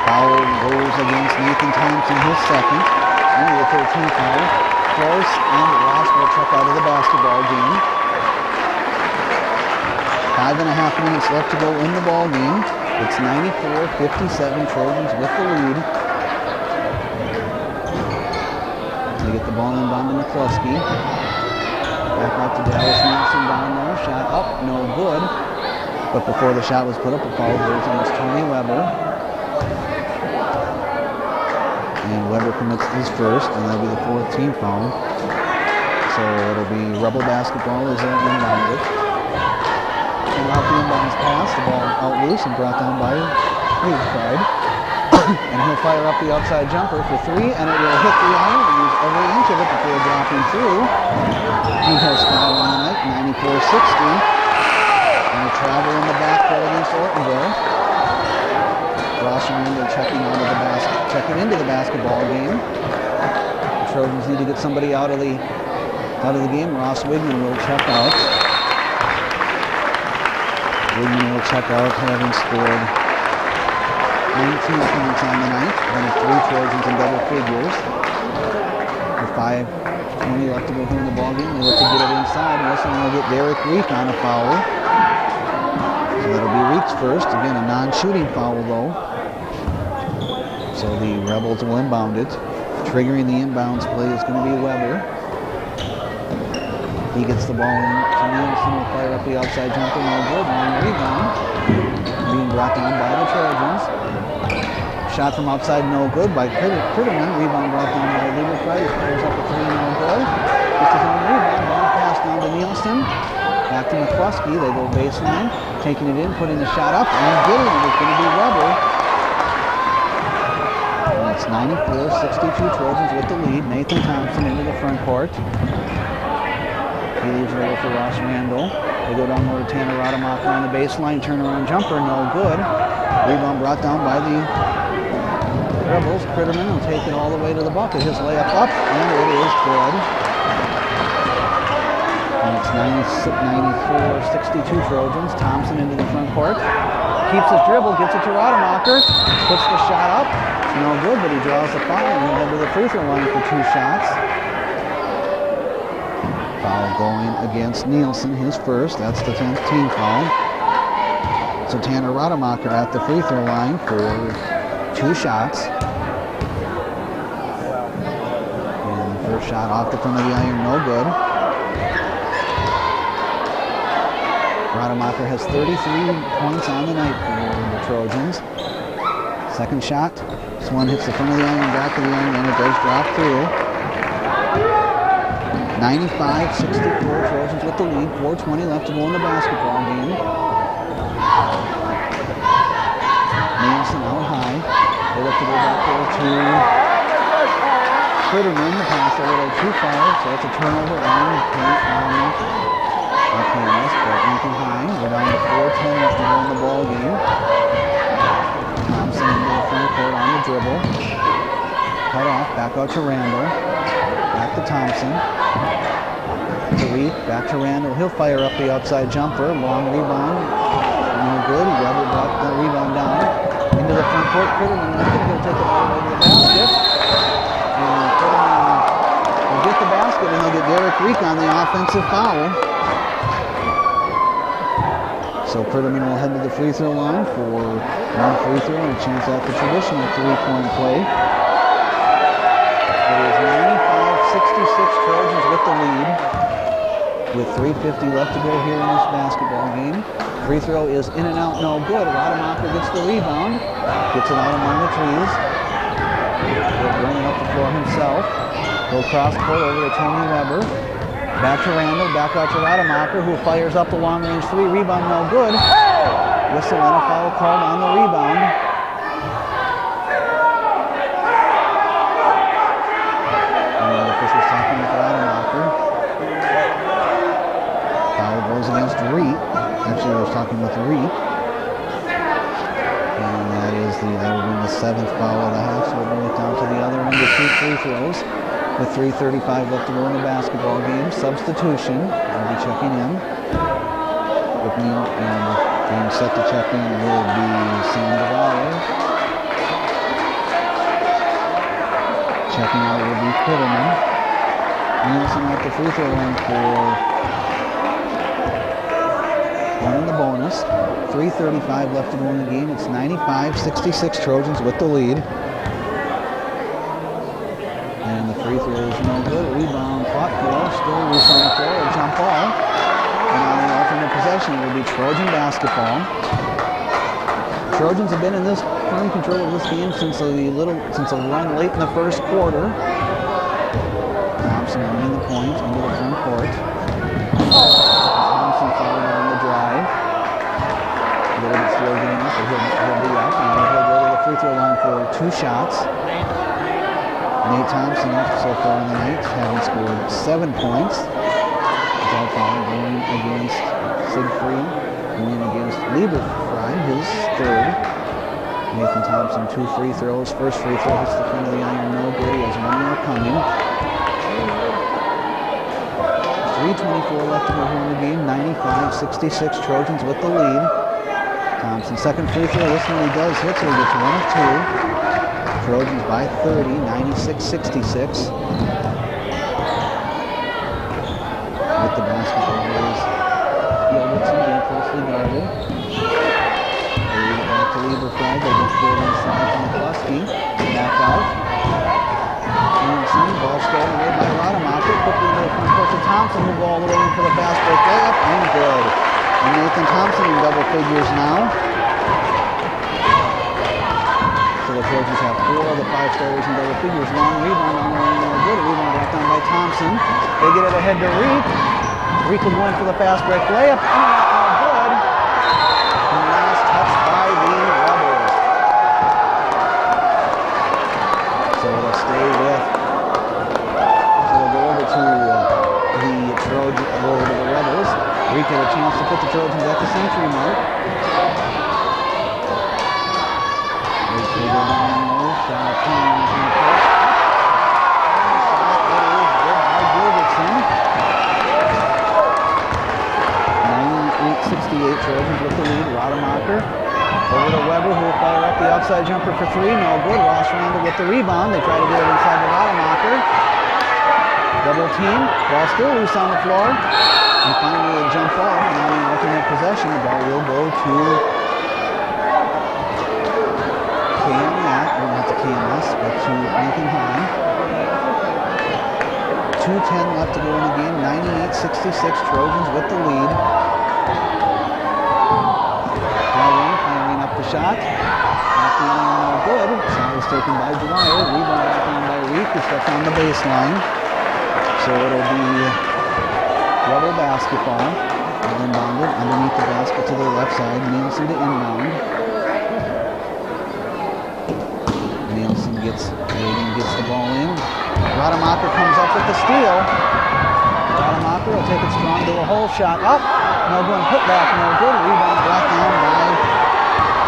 Foul goes against Nathan Thompson, his second. Only the 13th foul. Close, and Ross will check out of the basketball game. 5.5 minutes left to go in the ball game. It's 94-57 Trojans with the lead. They get the ball inbound to Mikulski. Back out to Dallas Nelson down there. Shot up, no good. But before the shot was put up, a foul goes against Tony Weber. And Weber commits his first, and that'll be the 4th team foul. So it'll be Rebel basketball as they're inbounded. And out the inbounds pass, the ball out loose and brought down by Reed Pride. And he'll fire up the outside jumper for 3, and it will hit the iron and use every inch of it before dropping through. He has 5 on the night, 94-60. And a travel in the backcourt against Ortonville. Ross Randall checking into the basketball game. The Trojans need to get somebody out of the game. Ross Wigman will check out. Wigman will check out, having scored 19 points on the night. One of 3 Trojans in double figures. With 5:20 left to go here in the ball game, they look to get it inside. Wilson will get Derek Reek on a foul. So that'll be Reek's first. Again, a non-shooting foul though. So the Rebels will inbound it. Triggering the inbounds play is going to be Weber. He gets the ball in. Nielsen will fire up the outside jumper. No good. Long rebound. Being brought down by the Trojans. Shot from outside, no good by Critterman. Rebound brought down by Lieber Price. Fires up a 3, no good. Gets his own rebound. Long pass down to Nielsen. Back to McCluskey. They go baseline. Taking it in, putting the shot up, and getting it. It's going to be Weber. And it's 94-62 Trojans with the lead. Nathan Thompson into the front court. He leaves it over for Ross Randall. They go down low to Tanner Rademacher on the baseline. Turnaround jumper, no good. Rebound brought down by the Rebels. Critterman will take it all the way to the bucket. His layup up, and it is good. And it's 94-62 Trojans. Thompson into the front court. Keeps his dribble, gets it to Rademacher. Puts the shot up. No good, but he draws the foul and he'll head to the free throw line for 2 shots. Foul going against Nielsen, his first. That's the 10th team foul. So Tanner Rademacher at the free throw line for 2 shots. And the first shot off the front of the iron, no good. Rademacher has 33 points on the night for the Trojans. Second shot. This one hits the front of the iron, back of the iron, and it does drop through. 95-64 Trojans with the lead. 4:20 left to go in the basketball game. Nielsen out high. They look to go back there to Critterman. The pass a little too far, so it's a turnover on Kansas, but Lincoln High. We're down to 4:10 left to go in the ball game. Thompson into the front court on the dribble. Cut off, back out to Randall. Back to Thompson. To Reed, back to Randall. He'll fire up the outside jumper. Long rebound. No good. He brought the rebound down. Into the front court. Critterman is going to take it all the way to the basket. And Critterman will get the basket, and they'll get Derek Reek on the offensive foul. So Critterman will head to the free throw line for 1 free throw and a chance at the traditional 3-point play. It is 95-66 Trojans with the lead, with 3:50 left to go here in this basketball game. Free throw is in and out, no good. Rademacher gets the rebound, gets it out among the trees. He'll bring it up the floor himself. Go cross court over to Tony Weber. Back to Randall, back out to Rademacher, who fires up the long-range 3. Rebound, no good. Whistle and a foul called on the rebound. And the official's talking with Rademacher. Foul goes against Reed. Actually, I was talking with Reed. And that will be the 7th foul of the half, so we'll bring it down to the other end of 2 free throws. With 3:35 left to go in the basketball game. Substitution. We'll be checking in. With me and being set to check in will be Sam Devine. Checking out will be Critterman. Nielsen at the free throw line for 1 in the bonus. 3:35 left to go in the game. It's 95-66 Trojans with the lead. And the free throw is no good. Rebound fought for. Still loose on the floor. A jump ball. And on the alternate possession, it will be Trojan basketball. Trojans have been in this firm control of this game since a run late in the first quarter. Thompson winning the point into the front court. Thompson fouled on the drive. A little bit slow getting up, but he'll be up. And he'll go to the free throw line for 2 shots. Nate Thompson, so far in the night, having scored 7 points. Without foul, going against Siegfried, going against Lieberfrei, his 3rd. Nathan Thompson, 2 free throws. First free throw hits the front of the iron, no good. He has 1 more coming. 3:24 left to go here in the game. 95-66, Trojans with the lead. Thompson, second free throw. This one he does hit, so he gets 1 of 2. Trojans by 30, 96-66. With the basketball is Gilbertson being closely guarded. They lead it back to Lieberfrei. They get good inside to McCluskey. Back out. Anderson, ball stolen away by Rademacher. Quickly into the front court to Thompson, who go all the way in for the fast break layup, and good. And Nathan Thompson in double figures now. So the Trojans have 4 of the 5 starters in double figures. Long rebound on their own, no good. Rebound brought down by Thompson. They get it ahead to Reek. Reek will go in for the fast break layup, and no good. And last touch by the Rebels. So it'll stay with. So we'll go over to the Trojans, over to the Rebels. Reek had a chance to put the Trojans at the century mark. They go down low, shot 2 minutes in the post. Shot is good by Gilbertson. 98-68, Trojans with the lead. Rademacher over to Weber, who will fire up the outside jumper for 3. No good. Ross Randall with the rebound. They try to get it inside to Rademacher. Double team. Ball still loose on the floor. And finally a jump ball. Now in alternate possession, the ball will go to not to KMS, but to Lincoln High. 2:10 left to go in the game. 98-66, Trojans with the lead. Firing up the shot. Not the only no good. Shot was taken by Dwyer. Rebound back on by Reek, who steps on the baseline. So it'll be Rebel basketball. Inbounded underneath the basket to the left side. Nielsen to inbound. Nielsen gets the ball in. Rademacher comes up with the steal. Rademacher will take it strong to a hole shot up. No good, put back, no good. Rebound brought down by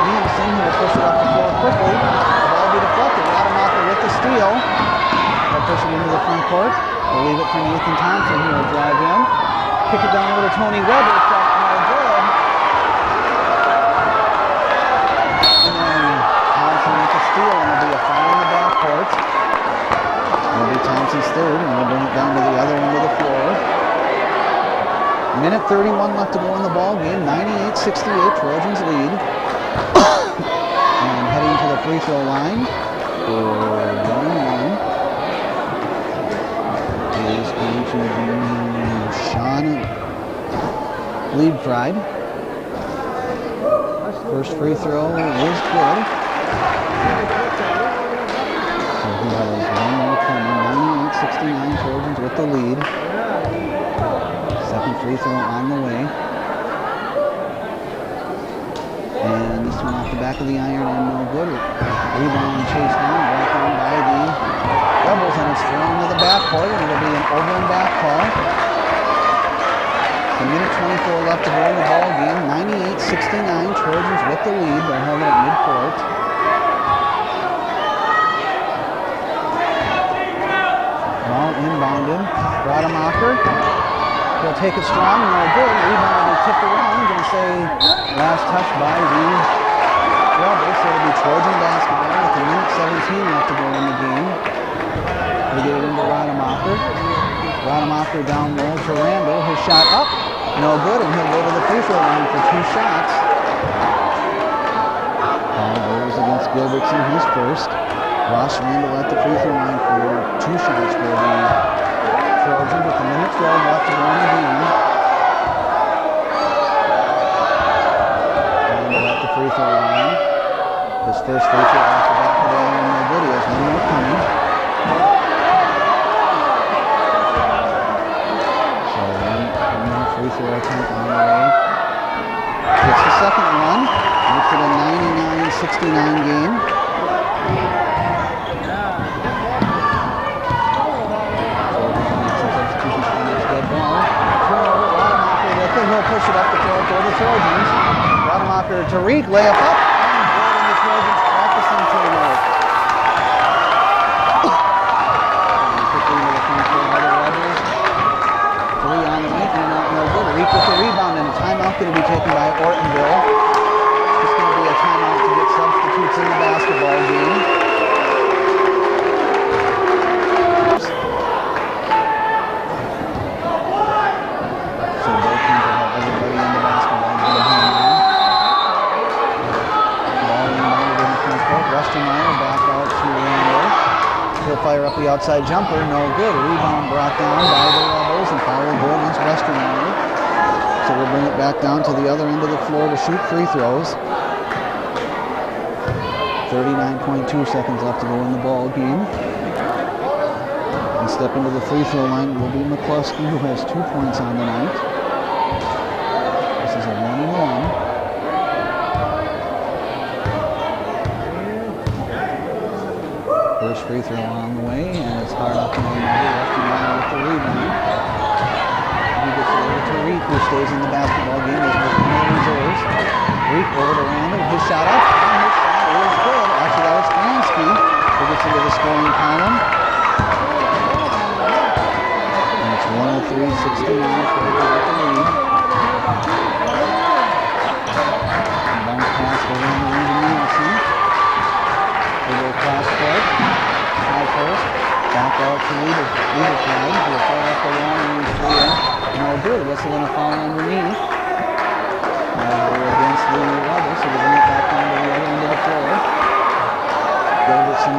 Nielsen, who will push it up the floor quickly. The ball will be deflected. Rademacher with the steal. They'll push it into the front court. They'll leave it for Nathan Thompson, who will drive in. Kick it down over to Tony Weber. Shot no good. And then Thompson with the steal, and it'll be a foul in the backcourt. It'll be Thompson's 3rd, and we'll bring it down to the other end of the floor. Minute 31 left to go in the ball game. 98-68, Trojans lead. And heading to the free throw line for 1-1 is going to be Sean Lieberfrei. First free throw is good. So he has 1 more coming. 98-69, Trojans with the lead. Second free throw on the way. And this one off the back of the iron and no good. Rebound chased down, brought down by the Rebels, and it's thrown to the backcourt, and it'll be an over and back call. A minute 24 left to go in the ball game. 98-69, Trojans with the lead. They're holding at midcourt. Ball inbounded. Rademacher. He'll take it strong, no good. Rebound will be tipped around. Going to say last touch by the Rebels. So it'll be Trojan basketball with a minute 17 left to go in the game. They get it into Rademacher. Rademacher down low to Randall. His shot up, no good, and he'll go to the free throw line for 2 shots. Ball goes against Gilbertson, his first. Ross Randall at the free throw line for 2 shots for the Trojans with a minute 12 left to go in the game. Randall at the free throw line. His first free throw off the back of the iron, no good. He has 1 more coming. So 1 more free throw attempt on the way. Gets the second one. Makes it a 99-69 game. He'll push it up the floor for the Trojans. Rademacher to Reek, layup up, and good, and the Trojans practicing timeout. Quickly into the front court by the Rebels. 3 on the make, and no good. Reek with the rebound, and a timeout going to be taken by Ortonville. It's going to be a timeout to get substitutes in the basketball game. Fire up the outside jumper, no good. Rebound brought down by the Rebels and foul goal against Westermeyer. So we'll bring it back down to the other end of the floor to shoot free throws. 39.2 seconds left to go in the ball game. And step into the free throw line will be McCluskey, who has 2 points on the night. This is a 1-and-1. First free throw on the way, and it's hard up to the Westermeyer with the rebound. He gets it over to Reek, who stays in the basketball game as with no reserves. Reek over to Randall, his shot up, and his shot is good. Actually, that was Fransky who gets into the scoring column. And it's 103-69 for the lead. And bounce pass over in the range of Nielsen. They go cross court. Post, back out to Lieberfeld, who will fire up the long range three. No good. Whistle and a foul underneath. We're against the Rebels, so we'll bring it back down to the other end of the floor. Gilbertson,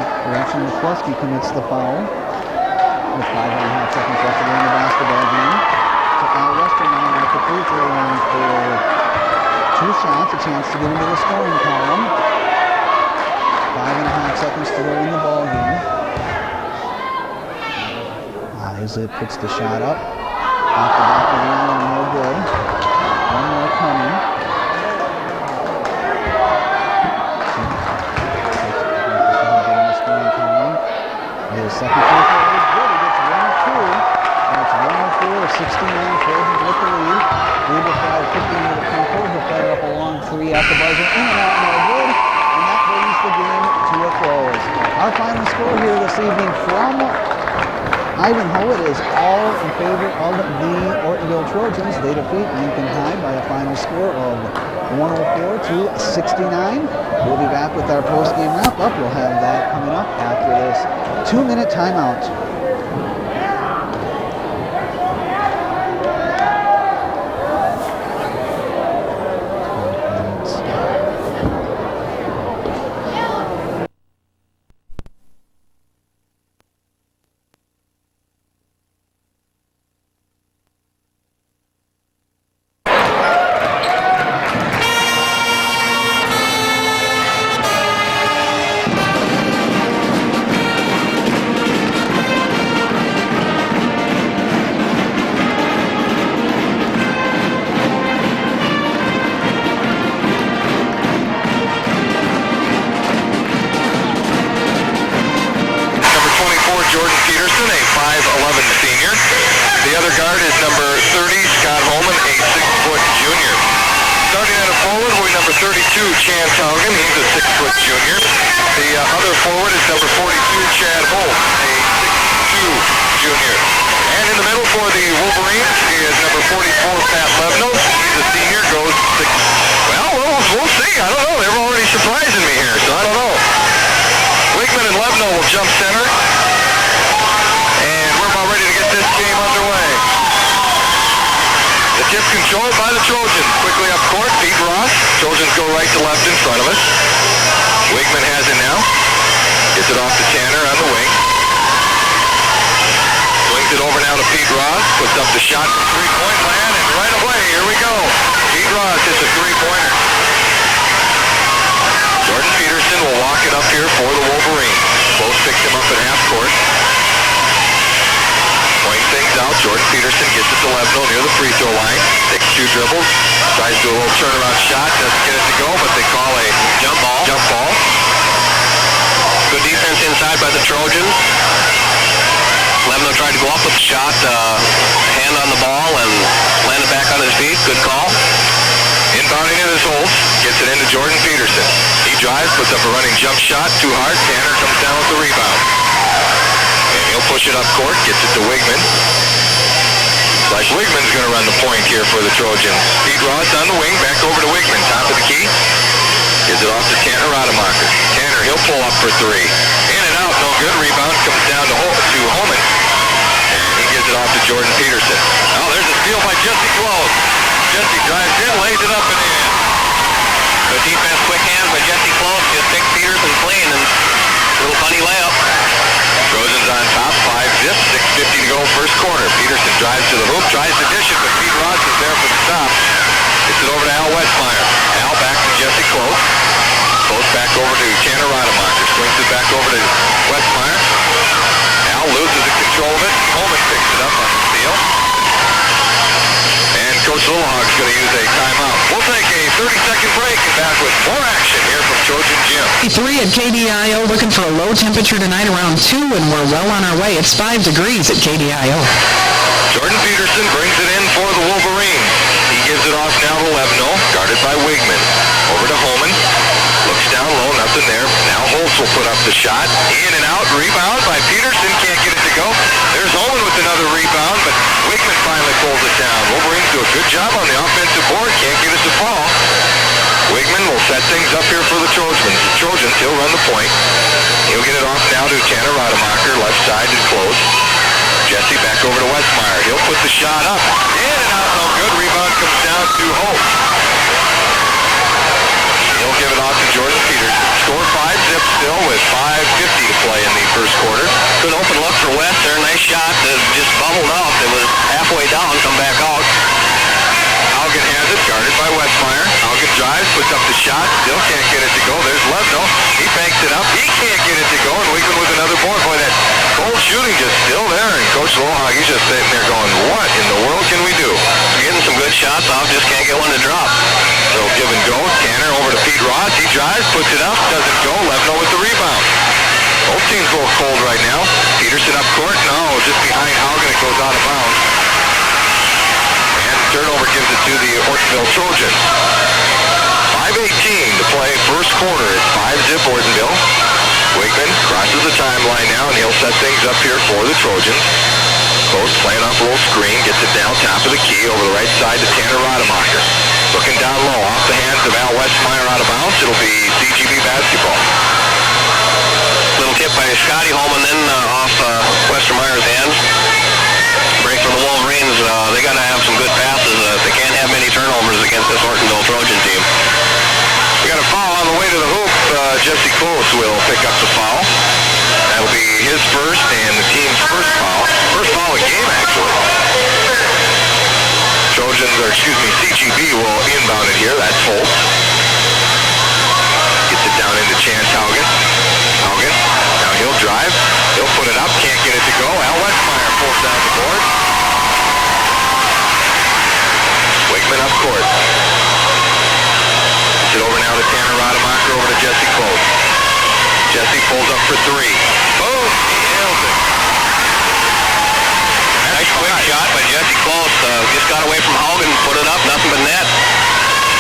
McCluskey commits the foul with 5.5 seconds left to go in the basketball game. So Westermeyer at the free throw line for 2 shots, a chance to get into the scoring column. 5.5 seconds to go in the ball game. Isley puts the shot up. Off the back of the line, no good. One more coming. His second free throw is good. He gets 1 of 2. And it's 104-69. Trojans with the lead. Lieberfeld quickly into the front court. He'll fire up a long 3 at the buzzer. In and out, no good. And that brings the game to a close. Our final score here this evening from Ivanhoe, it is all in favor of the Ortonville Trojans. They defeat Lincoln High by a final score of 104-69. We'll be back with our post-game wrap-up. We'll have that coming up after this 2-minute timeout. Controlled by the Trojans. Quickly up court, Pete Ross. Trojans go right to left in front of us. Wigman has it now. Gets it off to Tanner on the wing. Swings it over now to Pete Ross. Puts up the shot from three-point land, and right away, here we go. Pete Ross hits a three-pointer. Jordan Peterson will walk it up here for the Wolverines. Both picked him up at half court. Pointing things out, Jordan Peterson gets it to Levno near the free throw line. Takes 2 dribbles, tries to do a little turnaround shot, doesn't get it to go, but they call a jump ball. Good defense inside by the Trojans. Levno tried to go up with the shot, hand on the ball, and landed back on his feet. Good call. Inbounding it is Holtz. Gets it into Jordan Peterson. He drives, puts up a running jump shot. Too hard. Tanner comes down with the rebound. And he'll push it up court. Gets it to Wigman. Like Wigman's going to run the point here for the Trojans. Pete Ross on the wing. Back over to Wigman. Top of the key. Gives it off to Tanner Rademacher. Tanner, he'll pull up for three. In and out. No good. Rebound comes down to Holman. And he gives it off to Jordan Peterson. Oh, there's a steal by Jesse Close. Jesse drives in, lays it up and in. Good defense, quick hands by Jesse Close. Just picked Peterson clean and little funny layup. Trojans on top, 5-zip, 6:50 to go first quarter. Peterson drives to the hoop, tries to dish it, but Pete Ross is there for the stop. Gets it over to Al Westmeyer. Al back to Jesse Close. Close back over to Tanner Rademacher. Swings it back over to Westmeyer. Al loses the control of it. Holman picks it up on the steal. And Coach Lillehog's going to use a timeout. We'll take a 30-second break and back with more action here from Trojan Gym. 3 at KDIO, looking for a low temperature tonight around 2, and we're well on our way. It's 5 degrees at KDIO. Jordan Peterson brings it in for the Wolverines. He gives it off now to Levno, guarded by Wigman. Over to Holman. Looks down low, nothing there. Now Holtz will put up the shot. In and out, rebound by Peterson. Can't get it to go. There's Holman with another rebound, but Wigman finally pulls it down. Wolverines do a good job on the offensive board. Can't get it to fall. Wigman will set things up here for the Trojans. He'll run the point. He'll get it off now to Tanner Rademacher, left side and close. Jesse back over to Westmeyer. He'll put the shot up. In and out, no good. Rebound comes down to Holtz. He'll give it off to Jordan Peterson. Score 5-zip still with 5:50 to play in the first quarter. Good open look for West there. Nice shot that just bubbled out. It was halfway down, come back out. Haugen has it, guarded by Westmeyer. Haugen drives, puts up the shot. Still can't get it to go. There's Levno. He banks it up. He can't get it to go. And Wigman with another board. Boy, that cold shooting just still there. And Coach Lillehog, he's just sitting there going, what in the world can we do? Getting some good shots off, just can't get one to drop. So give and go. Tanner over to Pete Ross. He drives, puts it up, doesn't go. Levno with the rebound. Both teams a little cold right now. Peterson up court. No, just behind Haugen. It goes out of bounds. And turnover gives it to the Ortonville Trojans. 5:18 to play first quarter. It's 5-zip Ortonville. Wigman crosses the timeline now, and he'll set things up here for the Trojans. Close, playing off a little screen, gets it down top of the key over the right side to Tanner Rademacher. Looking down low, off the hands of Al Westmeyer out of bounds. It'll be CGB basketball. Little tip by Scotty Holman then off Westermeyer's hands. Break for the Wolverines. They got to have some good passes. They can't have many turnovers against this Ortonville Trojan team. We got a foul on the way to the hoop. Jesse Close will pick up the foul. That'll be his first and the team's first foul. First foul of the game, actually. CGB will inbound it here. That's Holtz. Gets it down into Chance Haugen. Now he'll drive. He'll put it up. Can't get it to go. Al Westmeyer pulls down the board. Wigman up court. Gets it over now to Tanner Rademacher, over to Jesse Close. Jesse pulls up for three. Boom! He nails it. Nice quick shot by Jesse Close. Just got away from Haugen, put it up, nothing but net.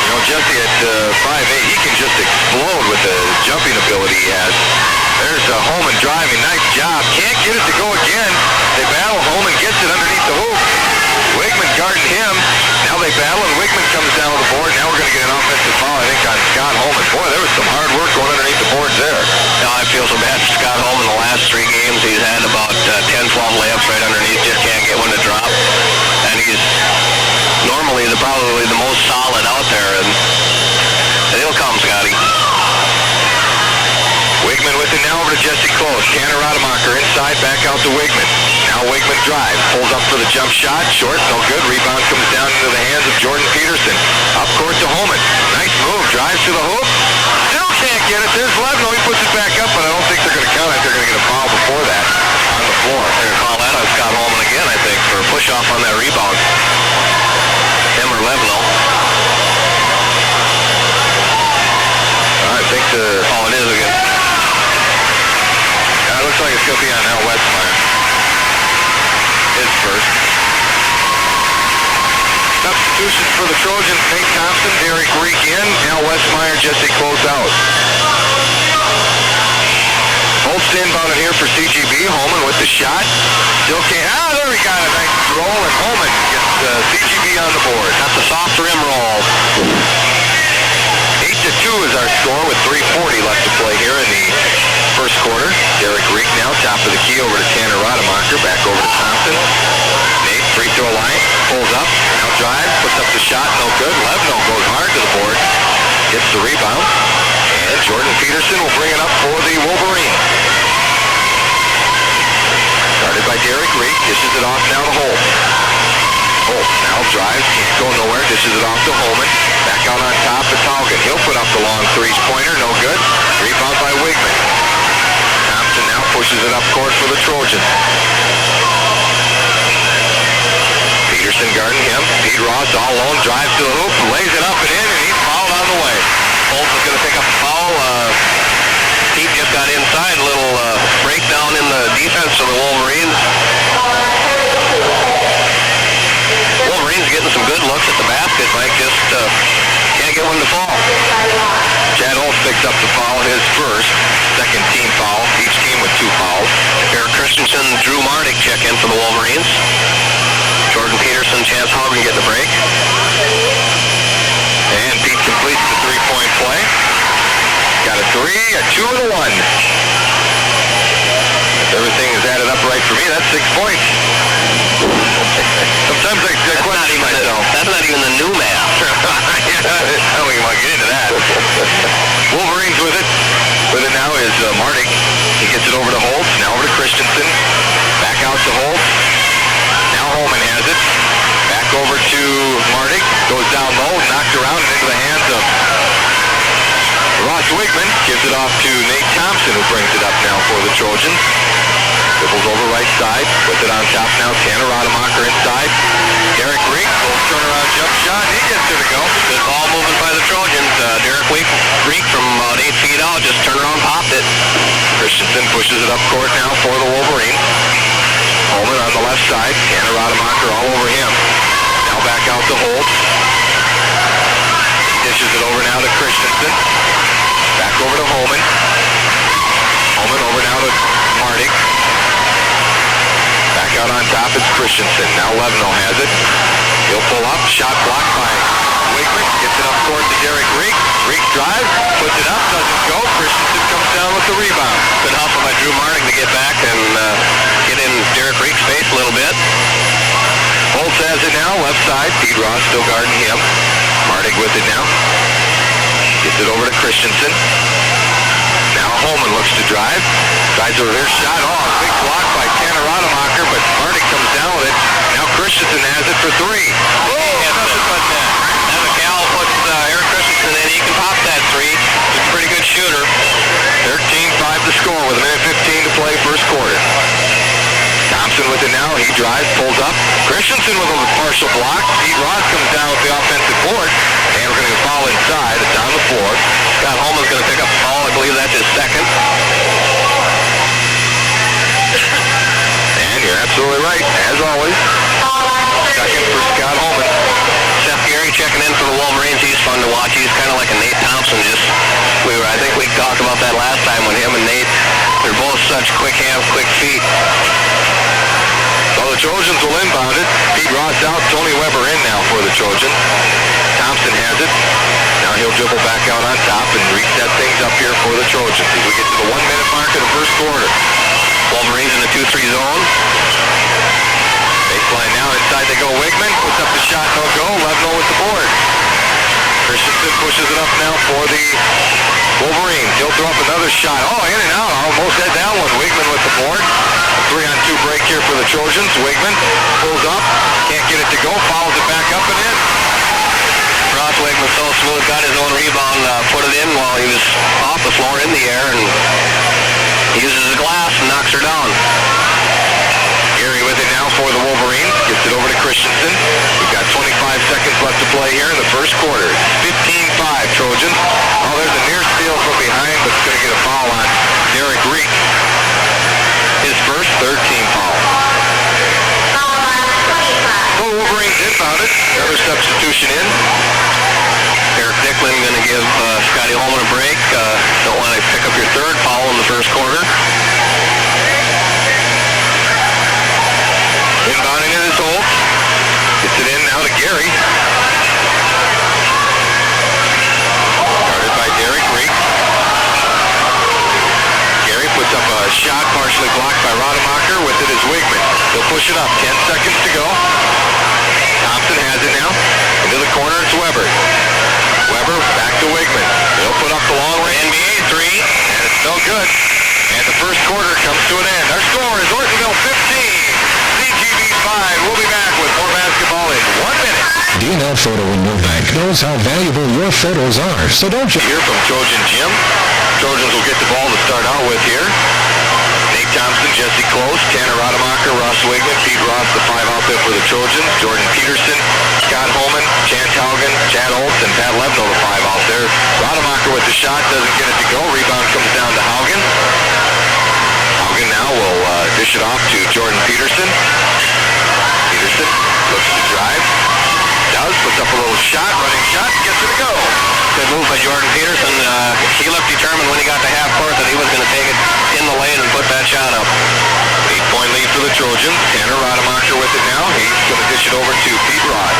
You know, Jesse at 5'8", he can just explode with the jumping ability he has. There's Holman driving. Nice job. Can't get it to go again. They battle. Holman gets it underneath the hoop. Wigman guarding him. Now they battle, and Wigman comes down to the board. Now we're going to get an offensive foul, I think, on Scott Holman. Boy, there was some hard work going underneath the boards there. Now I feel so bad for Scott Holman. The last 3 games, he's had about 10, 12 layups right underneath. Just can't get one to drop. And he's normally probably the most solid out there. And it'll come, Scotty. Wigman with it now over to Jesse Close. Tanner Rademacher inside, back out to Wigman. Now Wigman drives, pulls up for the jump shot. Short, no good. Rebound comes down into the hands of Jordan Peterson. Up court to Holman. Nice move, drives to the hoop. Still can't get it. There's Levno. He puts it back up, but I don't think they're going to count it. They're going to get a foul before that on the floor. They're going to call that on Scott Holman again, I think, for a push-off on that rebound. Him or Levno. I think Oh, it is again. substitutions for the Trojans. Nate Thompson, Derek Reek in. Al Westmeyer, Jesse close out. Holtz inbound here for CGB. Holman with the shot. Still can't. There we got a nice roll, and Holman gets CGB on the board. That's a soft rim roll. 8-2 is our score with 3:40 left to play here in the first quarter. Derek Reek now, top of the key over to Tanner Rademacher. Back over to Thompson. Nate, free throw line. Pulls up. Now drive. Puts up the shot. No good. Levno goes hard to the board. Gets the rebound. And Jordan Peterson will bring it up for the Wolverine. Started by Derek Reek. Dishes it off now to Holt. Holt now drives. Can't go nowhere. Dishes it off to Holman. Back out on top to Taugen. He'll put up the long three-pointer. No good. Rebound by Wigman. Thompson now pushes it up court for the Trojans. Peterson guarding him. Pete Ross all alone. Drives to the hoop. Lays it up and in, and he's fouled on the way. Holt is going to pick up the foul. Pete just got inside. A little breakdown in the defense of the Wolverines. Wolverines getting some good looks at the basket. Mike just can't get one to fall. Chad Holtz picks up the foul, his first. Second team foul. Each team with 2 fouls. Eric Christensen, Drew Mardick check in for the Wolverines. Jordan Peterson, Chance Haugen getting the break. And Pete completes the three-point play. Got a 3, a 2, and a 1. If everything is added up right for me, that's 6 points. Sometimes I question myself. That's not even the new math. I don't even want to get into that. Wolverines with it. With it now is Mardick. He gets it over to Holtz. Now over to Christensen. Back out to Holtz. Now Holman has it. Back over to Mardick. Goes down low. Knocked around and into the hands of Ross Wigman. Gives it off to Nate Thompson, who brings it up now for the Trojans. Dribbles over right side. Puts it on top now. Tanner Rademacher inside. Derek Reek. Full turnaround jump shot. He gets it to go. Good ball movement by the Trojans. Derek Reek from about 8 feet out just turned around and popped it. Christensen pushes it up court now for the Wolverine. Holman on the left side. Tanner Rademacher all over him. Now back out to Holtz. Dishes it over now to Christensen. Back over to Holman. Holman over now to Mardick. Back out on top, it's Christensen. Now Levno has it. He'll pull up. Shot blocked by Wigman. Gets it up court to Derek Reek. Reek drives. Puts it up. Doesn't go. Christensen comes down with the rebound. Good help by Drew Mardick to get back and get in Derek Reek's face a little bit. Holtz has it now. Left side. Pete Ross still guarding him. Mardick with it now. Gets it over to Christensen. Now Holman looks to drive. Tries a reverse shot. Oh, a big block by Tanner Rademacher, but Mardick comes down with it. Now Christensen has it for 3. Oh, nothing but that. Now McCall puts Eric Christensen in. He can pop that 3. He's a pretty good shooter. 13-5 to score with a minute 15 to play first quarter. Thompson with it now. He drives, pulls up. Christensen with a partial block. Pete Ross comes down with the offensive board. And we're going to foul inside. It's on the floor. Scott Holman's going to pick up the ball. I believe that's his second. And you're absolutely right, as always. Second for Scott Holman. Seth Gary checking in for the Wolverines. He's fun to watch. He's kind of like a Nate Thompson. I think we talked about that last time with him and Nate. They're both such quick hands, quick feet. Well, the Trojans will inbound it. Pete Ross out, Tony Weber in now for the Trojans. Thompson has it. Now he'll dribble back out on top and reset things up here for the Trojans as we get to the 1-minute mark of the first quarter. Wolverines in the 2-3 zone. Baseline now, inside they go. Wigman puts up the shot, no go. Levno with the board. Christensen pushes it up now for the Wolverines. He'll throw up another shot. Oh, in and out. Almost had that one. Wigman with the board. 3-on-2 break here for the Trojans. Wigman pulls up. Can't get it to go. Fouls it back up and in. Ross Wigman so smooth. Got his own rebound. Put it in while he was off the floor in the air. And he uses his glass and knocks her down. Gary with it now for the Wolverines. Gets it over to Christensen. We've got 25 seconds left to play here in the first quarter. 15-5 Trojans. Oh, there's a near steal from behind, but it's going to get a foul on Derek Reek. His first 13 foul. So Wolverines inbound it. Another substitution in. Eric Dicklin going to give Scotty Holman a break. Don't want to pick up your third foul in the first quarter. Inbounding it is Holt. Gets it in now to Gary. Guarded by Derek Reek. Gary puts up a shot partially blocked by Rademacher. With it is Wigman. He'll push it up. 10 seconds to go. Thompson has it now. Into the corner, it's Weber. Weber back to Wigman. He'll put up the long range NBA three, and it's no good. And the first quarter comes to an end. Our score is Ortonville 15, CGB 5. We'll be back with more basketball in 1 minute. D&L Photo in Milbank knows how valuable your photos are, so don't you... Here from Trojan Gym. Trojans will get the ball to start out with here. Nate Thompson, Jesse Close, Tanner Rademacher, Ross Wigman, Pete Ross, the 5 out there for the Trojans. Jordan Peterson, Scott Holman, Chance Haugen, Chad Olds, and Pat Levno, the 5 out there. Rademacher with the shot, doesn't get it to go. Rebound comes down to Haugen. Haugen now will dish it off to Jordan Peterson. Peterson looks to drive. Does, puts up a little shot, running shot, gets it to go. Good move by Jordan Peterson. He looked determined when he got to half court that he was going to take it in the lane and put that shot up. 8-point lead for the Trojans. Tanner Rademacher with it now. He's going to dish it over to Pete Rod.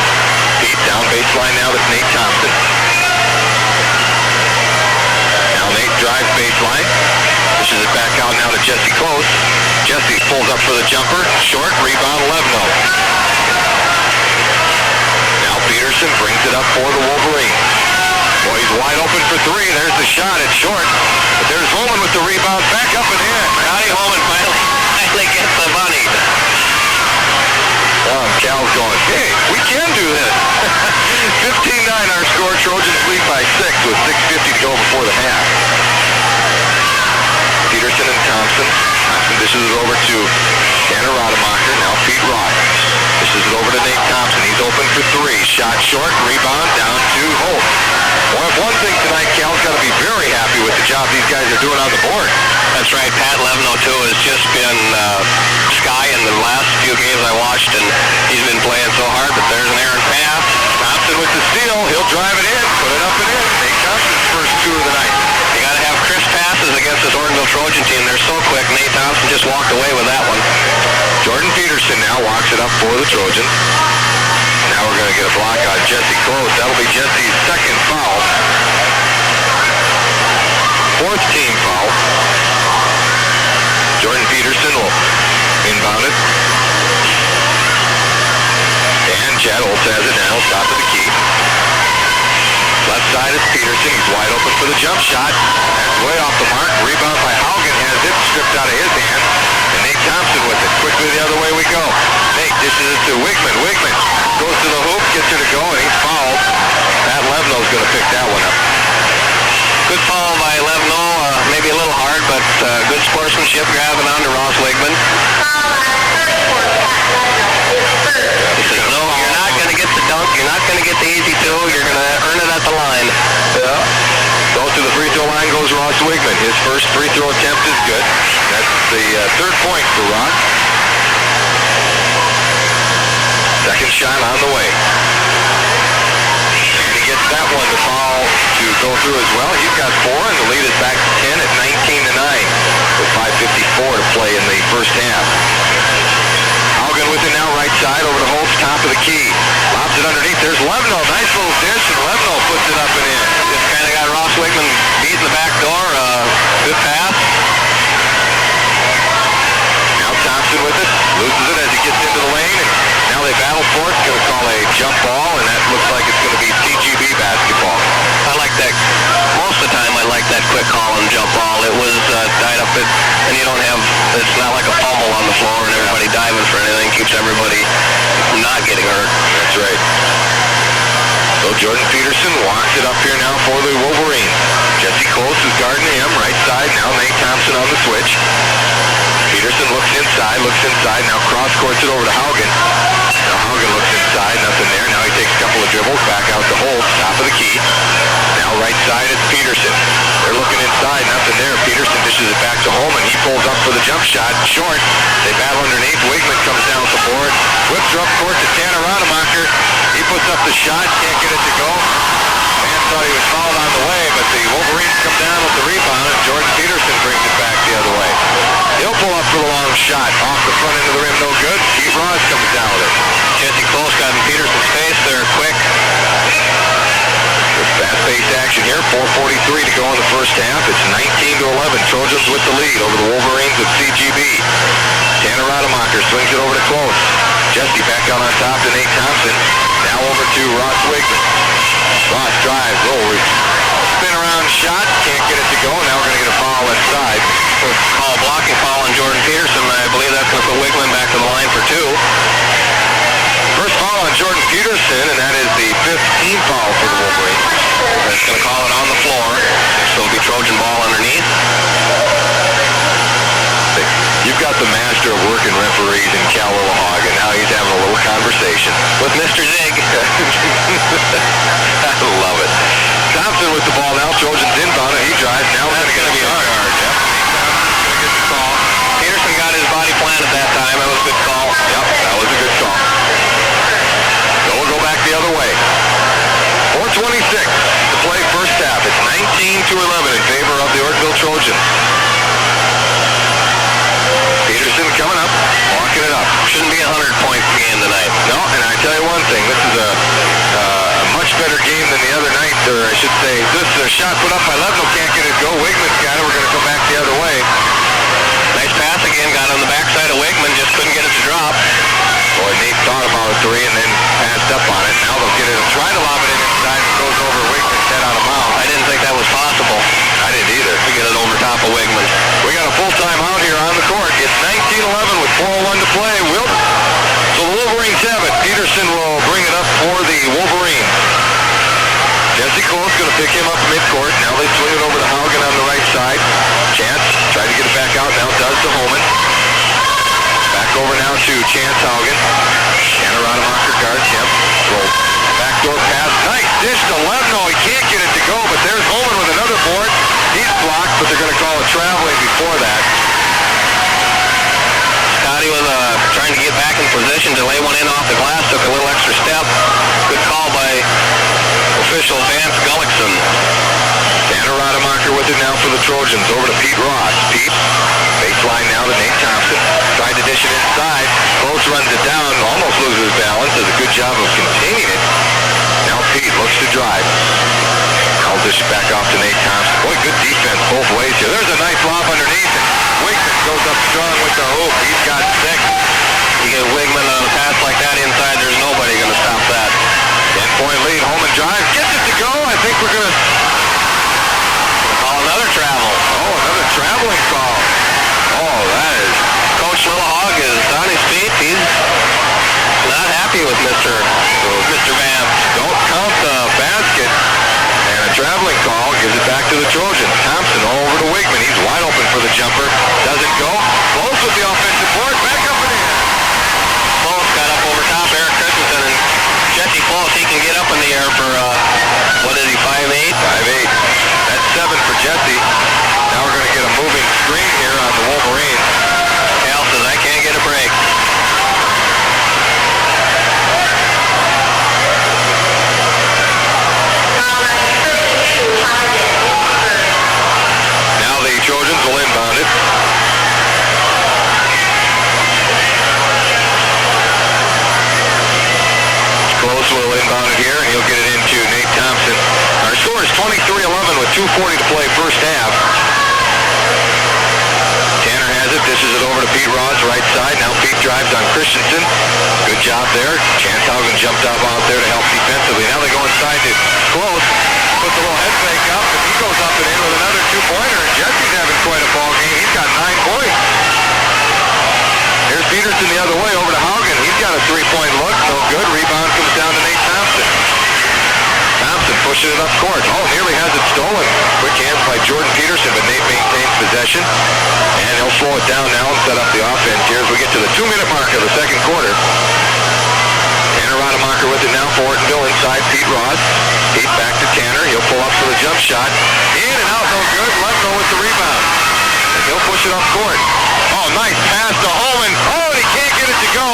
Pete down baseline now to Nate Thompson. Now Nate drives baseline. Dishes it back out now to Jesse Close. Jesse pulls up for the jumper. Short, rebound, Levno. Now Peterson brings it up for the Wolverines. Boy, he's wide open for three. There's the shot. It's short. But there's Holman with the rebound. Back up and in. Scotty Holman finally gets the bunny. Cal's going, hey, we can do this. 15-9 our score. Trojans lead by 6 with 6:50 to go before the half. Peterson and Thompson. Thompson dishes it over to Tanner Rademacher. Now Pete Rod. Dishes it over to Nate Thompson. He's open for three. Shot short. Rebound down to Holt. Well, if one thing tonight, Cal's got to be very happy with the job these guys are doing on the board. That's right. Pat Levno, too, has just been sky in the last few games I watched, and he's been playing so hard, but there's an errant pass. Thompson with the steal. He'll drive it in. Put it up and in. Nate Thompson's first two of the night. You got to have crisp passes against this Ortonville Trojan team. They're so quick. Nate Thompson just walked away with that one. Jordan Peterson now walks it up for the Trojans. Now we're going to get a block on Jesse Close. That'll be Jesse's second foul. Fourth team foul. Jordan Peterson will inbound it. And Chad Olds has it now, top of the key. Left side is Peterson. He's wide open for the jump shot. That's way off the mark. Rebound by Haugen has it stripped out of his hand. And Nate Thompson with it. Quickly the other way we go. Nate dishes it to Wigman. Wigman goes to the hoop, gets her to go, and he's fouled. Pat Levno's going to pick that one up. Good foul by Levno. Maybe a little hard, but good sportsmanship grabbing onto Ross Wigman. He says, no, you're not going to get the dunk. You're not going to get the easy two. You're going to earn it at the line. Yeah. So to the free throw line goes Ross Wigman. His first free throw attempt is good. That's the third point for Ross. Second shot on the way. And he gets that one to fall to go through as well. He's got 4, and the lead is back to 10 at 19-9 with 5:54 to play in the first half. Haugen with it now, right side over to Holt's top of the key. Lobs it underneath. There's Levno. Nice little dish, and Levno puts it up and in. Just kind of got Ross Wigman beat in the back door. Good pass. Now Thompson with it. Loses it as he gets into the lane, and now they battle for it. Going to call a jump ball, and that looks like it's going to be CGB basketball. I like that. Most of the time, I like that quick call and jump ball. It was tied up, and you don't have, it's not like a fumble on the floor and everybody diving for anything. Keeps everybody not getting hurt. That's right. So Jordan Peterson walks it up here now for the Wolverines. Jesse Close is guarding him, right side. Now Nate Thompson on the switch. Peterson looks inside, now cross-courts it over to Haugen. Now Haugen looks inside, nothing there. Now he takes a couple of dribbles, back out to Holt, top of the key. Now right right side, it's Peterson. They're looking inside, nothing there. Peterson dishes it back to Holman. He pulls up for the jump shot, short. They battle underneath. Wigman comes down with the board. Whips her up court to Tanner Rademacher. He puts up the shot, can't get it to go. Man thought he was fouled on the way, but the Wolverines come down with the rebound, and Jordan Peterson brings it back the other way. He'll pull up for the long shot. Off the front end of the rim, no good. Pete Ross comes down with it. Jesse Close got in Peterson's face there quick. Fast-paced action here. 4:43 to go in the first half. It's 19-11. Trojans with the lead over the Wolverines of CGB. Tanner Rademacher swings it over to Close. Jesse back out on top to Nate Thompson. Now over to Ross Wigman. Ross drives, little spin around shot, can't get it to go. Now we're going to get a foul inside. Call blocking foul on Jordan Peterson. I believe that's going to put Wigman back to the line for 2. First foul on Jordan Peterson, and that is the 15th foul for the Wolverines. That's going to call it on the floor. So it'll be Trojan ball underneath. You've got the master of working referees in Cal Lillehagen. Now he's having a little conversation With Mr. Zig. I love it. Thompson with the ball now. Trojans inbound it. He drives. Now we're going to be on guard. Yep. Going to get the call. Peterson got his body planted that time. That was a good call. Yep, that was a good call. So we'll go back the other way. 4:26 to play first half. It's 19-11 in favor of the Ortonville Trojans. Peterson coming up, walking it up. Shouldn't be a 100-point game tonight. No, and I tell you one thing, this is a much better game than the other night, or I should say, this is a shot put up by Levno, can't get it to go. Wigman's got it, we're going to come back the other way. Nice pass again, got on the backside of Wigman, just couldn't get it to drop. Boy, Nate thought about a 3 and then passed up on it. Now they'll get it, try to lob it in inside, and it goes over Wigman's head out of bounds. I didn't think that was possible. I didn't either. To get it over top of Wigman. We got a full timeout here on the court. It's 19-11 with 4:01 to play. So the Wolverines have it. Peterson will bring it up for the Wolverines. Jesse Close going to pick him up midcourt. Now they swing it over to Haugen on the right side. Chance tried to get it back out. Now does to Holman. Back over now to Chance Haugen. Tanner Rademacher guards him. Roll. Backdoor pass. Nice dish to Levno. He can't get it to go, but there's Holman with another board. He's blocked, but they're going to call a traveling before that. Scotty was trying to get back in position to lay one in off the glass, took a little extra step. Good call by official Vance Gullickson. Tanner Rademacher with it now for the Trojans. Over to Pete Ross. Pete, baseline now to Nate Thompson. Tried to dish it inside. Close runs it down, almost loses balance. Does a good job of containing it. Now Pete looks to drive. Now dish it back off to Nate Thompson. Boy, good defense both ways here. There's a nice lob underneath it. Wigman goes up strong with the hoop. He's got 6. You get Wigman on a pass like that inside, there's nobody going to stop that. 10-point lead. Holman drives. Gets it to go. I think we're going to Call another travel. Oh, another traveling call. Oh, that is... Coach Lillehog is on his feet. He's not happy with Mr. Vance. Don't count the basket. And a traveling call gives it back to the Trojans. Thompson over to Wigman. He's wide open for the jumper. Doesn't go. Close with the offensive board. Back up and in. Close got up over top Eric Christensen, and Jesse Close, he can get up in the air for, what is he, 5'8"? 5'8". That's 7 for Jesse. Now we're going to get a moving screen here on the Wolverines. Cal says, I can't get a break. Now the Trojans will inbound it. Close will inbound it here, and he'll get it into Nate Thompson. Our score is 23-11 with 2:40 to play first half. Tanner has it, dishes it over to Pete Ross, right side. Now Pete drives on Christensen. Good job there. Chance Haugen jumped up out there to help defensively. Now they go inside to Close. Puts a little head fake up, and he goes up and in with another 2-pointer. And Jesse's having quite a ball game. He's got 9 points. Here's Peterson the other way over to Haugen. He's got a 3-point look. No good. Rebound comes down to Nate Thompson. Thompson pushing it up court. Oh, nearly has it stolen. Quick hands by Jordan Peterson, but Nate maintains possession. And he'll slow it down now and set up the offense here as we get to the 2-minute mark of the second quarter. Tanner Rademacher with it now for Ortonville inside Pete Ross. Pete back to Tanner. He'll pull up for the jump shot. In and out, no good. Levno with the rebound. And he'll push it up court. Oh, nice pass to Holman. Oh, and he can't get it to go.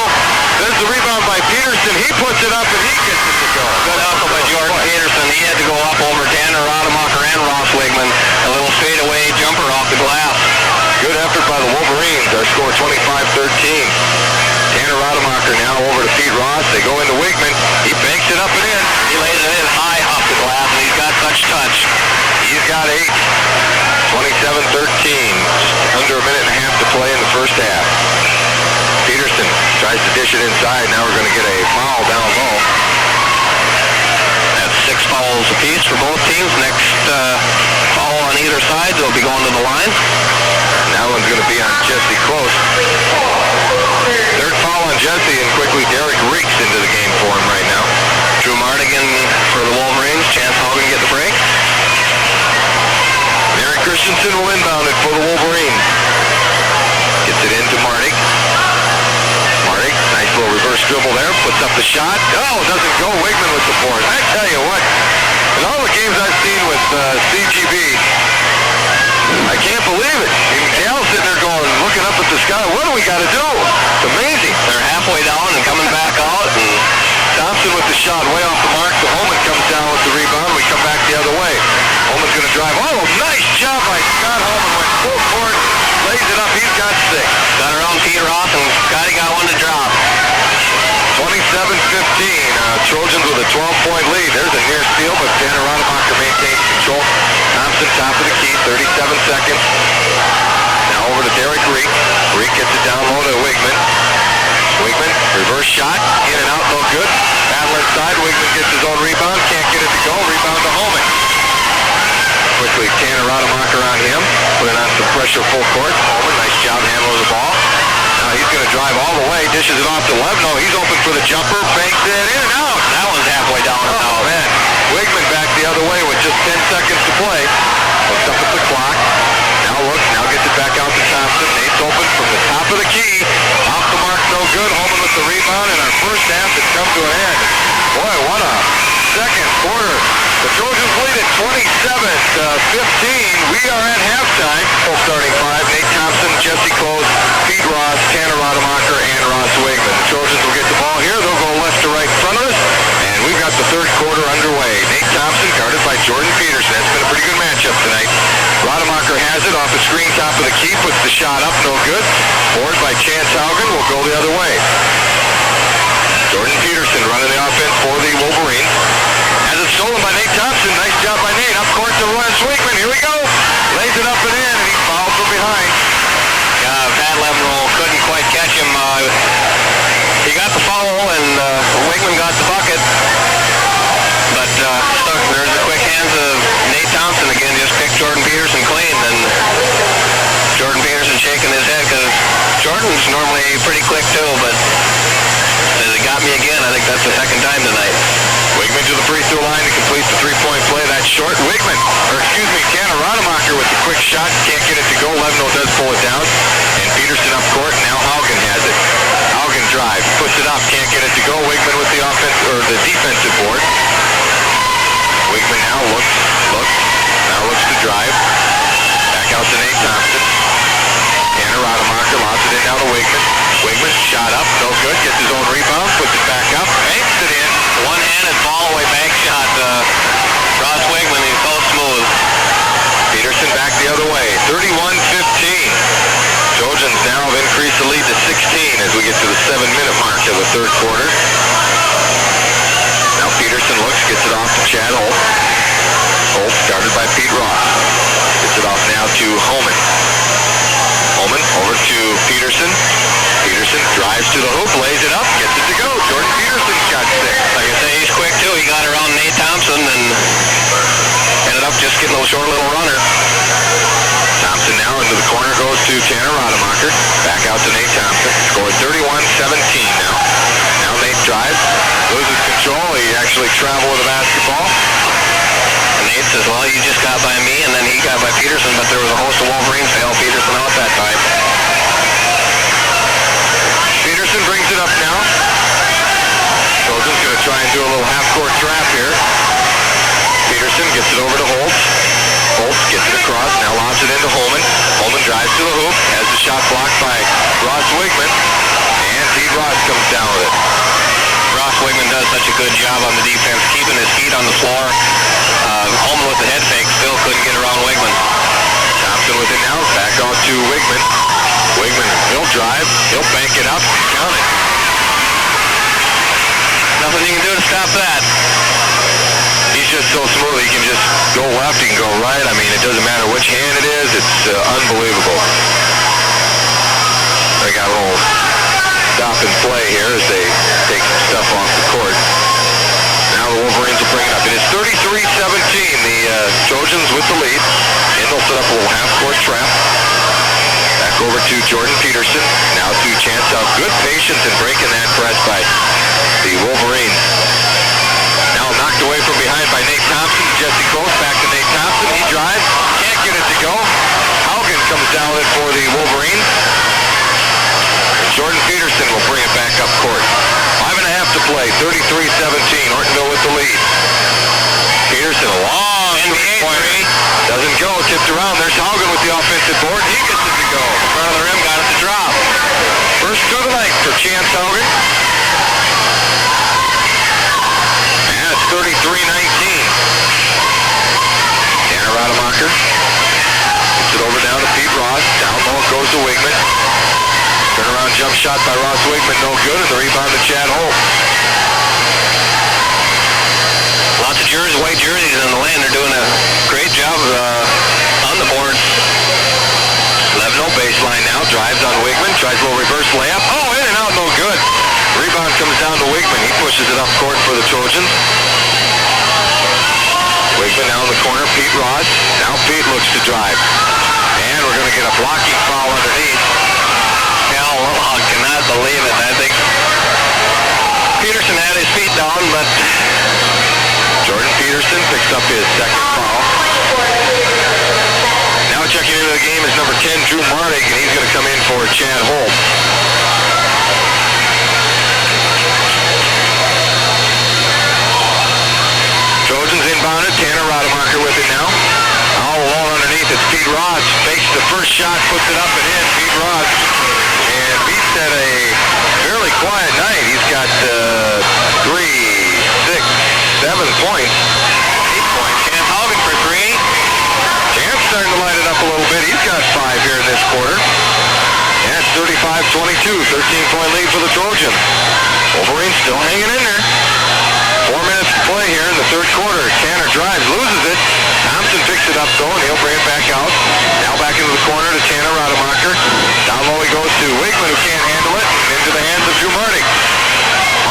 There's the rebound by Peterson. He puts it up and he gets it to go. Good hustle by Jordan Peterson. He had to go up over Tanner Rademacher and Ross Wigman. A little fadeaway jumper off the glass. Good effort by the Wolverines. Our score 25-13. Tanner Rademacher now over to Pete Ross. They go into Wigman. He banks it up and in. He lays it in high off the glass, and he's got such touch. He's got 8. 27-13. Just under a minute and a half to play in the first half. Peterson tries to dish it inside. Now we're going to get a foul down low. That's 6 fouls apiece for both teams. Next foul on either side, they'll be going to the line. That one's going to be on Jesse Close. Third foul on Jesse, and quickly Derek Reeks into the game for him right now. Drew Mardigan for the Wolverines. Chance Hogan get the break. Eric Christensen will inbound it for the Wolverines. Gets it into Mardik. Mardik, nice little reverse dribble there. Puts up the shot. Oh, doesn't go. Wigman with the board. I tell you what, in all the games I've seen with CGB, I can't believe it. Dale's sitting there going, looking up at the sky. What do we got to do? It's amazing. They're halfway down and coming back out. And Thompson with the shot way off the mark. The Holman comes down with the rebound. We come back the other way. Holman's going to drive. Oh, nice job by Scott Holman. Went full court, lays it up. He's got 6. got around Pete Ross, and Scotty got one to drop. 27-15. Trojans with a 12-point lead. There's a near steal, but Tanner Rademacher maintains control. Thompson top of the key, 37 seconds. Now over to Derek Reek. Reek gets it down low to Wigman. Wigman, reverse shot, in and out, no good. Battle inside, Wigman gets his own rebound, can't get it to go, rebound to Holman. Quickly, Tanner Rademacher on him, putting on some pressure full court. Holman, nice job handling the ball. Now he's going to drive all the way, dishes it off to Levno, he's open for the jumper, banks it in and out. That one's halfway down. Oh, man. Wigman back the other way with just 10 seconds to play. Looks up at the clock. Now gets it back out to Thompson. Nate's open from the top of the key. Off the mark, no good. Holman with the rebound, and our first half has come to an end. Boy, what a second quarter. The Trojans lead at 27-15. We are at halftime. Full starting 5. Nate Thompson, Jesse Close, Pete Ross, Tanner Rademacher, and Ross Wigman. The Trojans will get the ball here. They'll go left to right in front of us. And we've got the third quarter underway. Nate Thompson guarded by Jordan Peterson. That's been a pretty good matchup tonight. Rademacher has it off the screen, top of the key, puts the shot up, no good. Board by Chance Haugen will go the other way. Jordan Peterson running the offense for the Wolverines. Has it stolen by Nate Thompson. Nice job by Nate. Up court to Ross Wigman. Here we go. Lays it up and in, and he's fouled from behind. Pat Levno couldn't quite catch him. He got the foul, and Wigman got the bucket. But there's the quick hands of Nate Thompson again. Just picked Jordan Peterson clean, and Jordan Peterson shaking his head because Jordan's normally pretty quick too, but he got me again. I think that's the second time tonight. Wigman to the free throw line to complete the three-point play. That's short. Tanner Rademacher with the quick shot. Can't get it to go. Levno does pull it down. And Peterson up court. Now Haugen has it. Haugen drives. Puts it up. Can't get it to go. Wigman with the the defensive board. Wigman now looks to drive. Back out to Nate Thompson. Tanner Rademacher lobs it in now to Wigman. Wigman shot up. No good. Gets his own rebound. Puts it back up. Banks it in. One-handed fall-away bank shot. Ross Wigman, he's so smooth. Peterson back the other way. 31-15. Trojans now have increased the lead to 16 as we get to the 7-minute mark of the third quarter. Now Peterson gets it off to Chad Holt. Holt started by Pete Ross. Gets it off now to Holman. Holman over to Peterson. Peterson drives to the hoop, lays it up, gets it to go. Jordan Peterson's got 6. Like I say, he's quick too. He got around Nate Thompson and ended up just getting a short little runner. Thompson now into the corner, goes to Tanner Rademacher. Back out to Nate Thompson. Scored 31-17 now. Now Nate drives, loses control. He actually traveled with the basketball. And Nate says, well, you just got by me, and then he got by Peterson, but there was a host of Wolverines to help Peterson out that time. Peterson brings it up now. Trojans going to try and do a little half-court trap here. Peterson gets it over to Holt. across, now lobs it into Holman. Holman drives to the hoop, has the shot blocked by Ross Wigman, and Pete Ross comes down with it. Ross Wigman does such a good job on the defense, keeping his feet on the floor. Holman with the head fake still couldn't get around Wigman. Thompson with it now, back off to Wigman. Wigman, he'll drive, he'll bank it up, count it. Nothing you can do to stop that. He's just so smooth, he can just go left, he can go right. I mean, it doesn't matter which hand it is, it's unbelievable. They got a little stop and play here as they take some stuff off the court. Now the Wolverines will bring it up. It is 33-17, the Trojans with the lead. And they'll set up a little half-court trap. Back over to Jordan Peterson. Now to Chantel. Good patience in breaking that press by the Wolverines. Now knocked away from behind by Nate Thompson. Jesse Close back to Nate Thompson. He drives. Can't get it to go. Haugen comes down with it for the Wolverines. Jordan Peterson will bring it back up court. 5.5 to play. 33-17. Ortonville with the lead. Peterson, long three-pointer. Doesn't go. Tipped around. There's Haugen with the offensive board. He gets it to go. In front of the rim. Got it to drop. First good of the night for Chance Haugen. And it's 33-19. Tanner Rademacher gets it over down to Pete Ross. Down low it goes to Wigman. Turnaround jump shot by Ross Wigman, no good, and the rebound to Chad Holt. Lots of white jerseys in the lane. They're doing a great job on the boards. Levno baseline now, drives on Wigman, tries a little reverse layup. Oh, in and out, no good. Rebound comes down to Wigman. He pushes it up court for the Trojans. Wigman now in the corner, Pete Ross. Now Pete looks to drive. And we're going to get a blocking foul underneath. I cannot believe it. I think Peterson had his feet down, but Jordan Peterson picks up his second foul. Now checking into the game is number 10, Drew Martig, and he's going to come in for Chad Holt. Trojans inbounded. Tanner Rademacher with it now. All alone underneath. It's Pete Ross. Fakes the first shot, puts it up and in. Pete Ross. And Pete's had a fairly quiet night. He's got 3, 6, 7 points. 8 points. Chance Haugen for 3. Chance starting to light it up a little bit. He's got 5 here in this quarter. And it's 35-22. 13-point lead for the Trojans. Wolverines still hanging in there. 4 minutes to play here in the third quarter. Tanner drives, loses it. Thompson picks it up though, and he'll bring it back out. Now back into the corner to Tanner Rademacher. Down low he goes to Wigman, who can't handle it. Into the hands of Drew Martig.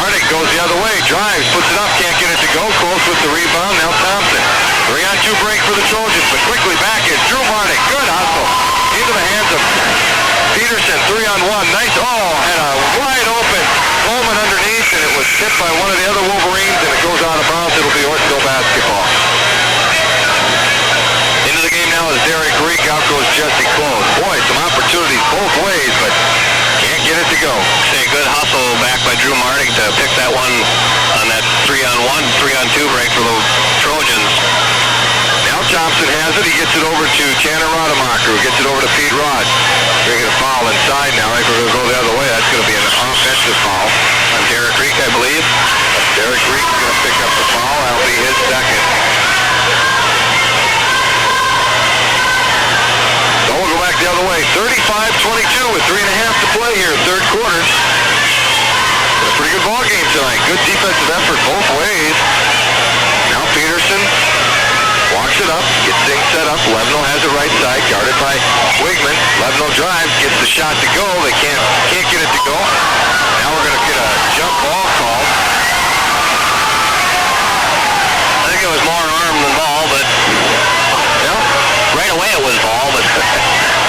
Martig goes the other way, drives, puts it up, can't get it to go. Close with the rebound. Now Thompson. 3-on-2 break for the Trojans, but quickly back is Drew Martig. Good hustle. Into the hands of Peterson. 3-on-1. Nice. Oh, had a wide open Coleman underneath, and it was tipped by one of the other Wolverines, and it goes out of bounds. It'll be Ortonville basketball. Into the game now is Derek Reek. Out goes Jesse Close. Boy, some opportunities both ways, but can't get it to go. Say good hustle back by Drew Martig to pick that one on that 3-on-1, 3-on-2 break for the Trojans. Now Thompson has it. He gets it over to Tanner Rademacher, who gets it over to Pete Ross. They're going to foul inside now. If we're going to go the other way, that's going to be an offensive foul on Derek Reek, I believe. Derek Reek is going to pick up the foul. That'll be his second. So we'll go back the other way. 35-22 with 3.5 to play here, third quarter. A pretty good ball game tonight. Good defensive effort both ways. Now Peterson walks it up, gets things set up. Levno has it right side, guarded by Wigman. Levno drives, gets the shot to go. They can't get it to go. Now we're going to get a jump ball call. I think it was more arm than ball, but right away it was ball, but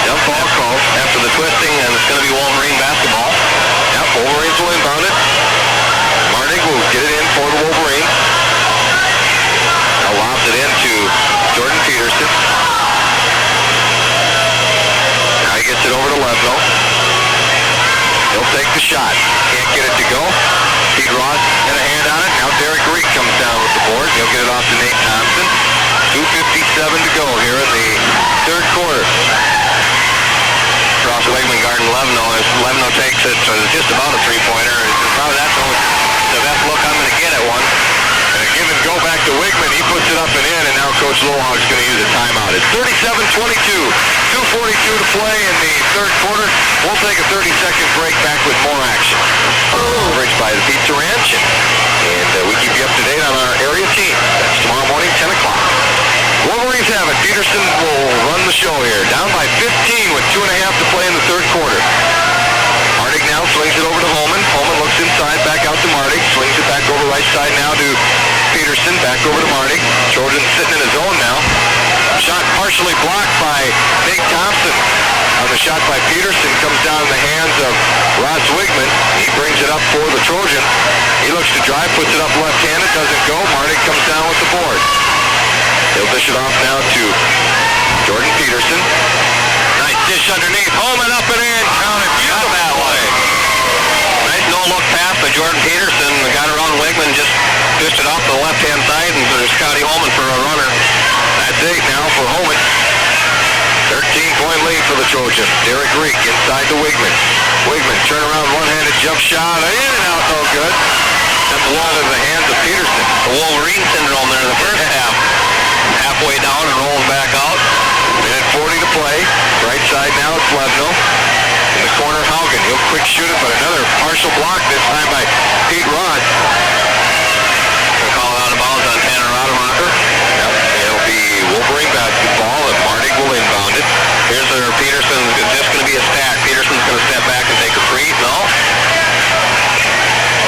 Jump ball call after the twisting, and it's going to be Wolverine basketball. Yep, Wolverines will inbound it. Martig will get it in for the Wolverines. Now lobs it into Jordan Peterson. Now he gets it over to Levno. He'll take the shot. Can't get it to go. Pete Ross had a hand on it. Now Derek Reek comes down with the board. He'll get it off to Nate Thompson. 2:57 to go here in the Levno takes it, so it's just about a three-pointer. Probably that's the best look I'm going to get at one. And a give and go back to Wigman. He puts it up and in, and now Coach Lohog's going to use a timeout. It's 37-22. 2:42 to play in the third quarter. We'll take a 30-second break, back with more action. Coverage by the Pizza Ranch, and we keep you up to date on our area team. That's tomorrow morning, 10 o'clock. Wolverines have it. Peterson will run the show here. Down by 15 with 2.5 to play in the third quarter. Mardig now swings it over to Holman. Holman looks inside, back out to Mardig. Swings it back over right side now to Peterson. Back over to Mardig. Trojan sitting in his own now. Shot partially blocked by Nate Thompson. On the shot by Peterson comes down in the hands of Ross Wigman. He brings it up for the Trojans. He looks to drive, puts it up left-handed, doesn't go. Mardig comes down with the board. He'll dish it off now to Jordan Peterson. Nice dish underneath. Holman up and in. Counted beautiful that way. Nice no-look pass by Jordan Peterson. Got around Wigman, just dished it off to the left-hand side, and there's Scotty Holman for a runner. That's 8 now for Holman. 13-point lead for the Trojans. Derek Reek inside to Wigman. Wigman, turn around, one-handed jump shot. In and out, no good. That's the ball in the hands of Peterson. The Wolverine syndrome there in the first half. Halfway down and rolls back out. Minute 40 to play. Right side now, it's Levno. In the corner, Haugen. He'll quick shoot it, but another partial block this time by Pete Rod. They'll call it out of bounds on Tanner Rademacher. Yep, it'll be Wolverine basketball, and Mardig will inbound it. Here's where Peterson's just going to be a stack. Peterson's going to step back and take a free. No.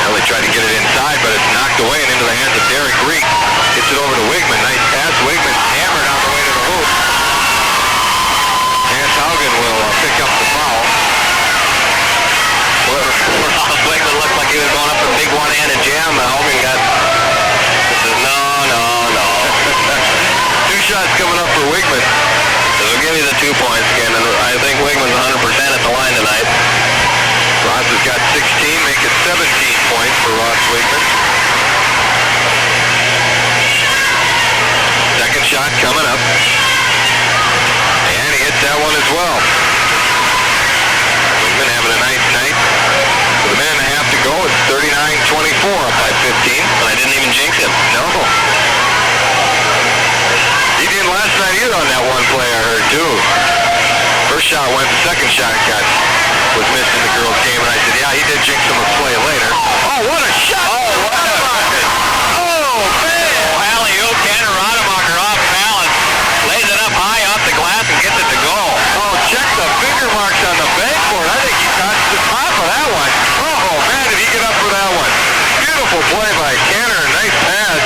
Well, they tried to get it inside, but it's knocked away and into the hands of Derek Reek. Gets it over to Wigman. Nice pass. Wigman hammered on the way to the hoop. Chance Haugen will pick up the foul. Wigman looked like he was going up a big one-handed jam. Haugen got... No. 2 shots coming up for Wigman. So we'll give you the 2 points again, and I think Wigman's 100% at the line tonight. Ross has got 16, make it 17 points for Ross Wigman. Second shot coming up. And he hits that one as well. Wigman having a nice night. With a minute and a half to go, it's 39-24 up by 15. And I didn't even jinx him. No. He didn't last night either on that one play, I heard, too. First shot went, the second shot was missed in the girls' game, and I said, yeah, he did jinx him a play later. Oh, what a shot! Oh, man! Alley-oop, Tanner Rademacher off balance. Lays it up high off the glass and gets it to go. Oh, check the finger marks on the backboard. I think he touched the top of that one. Oh, man, did he get up for that one? Beautiful play by Tanner. Nice pass.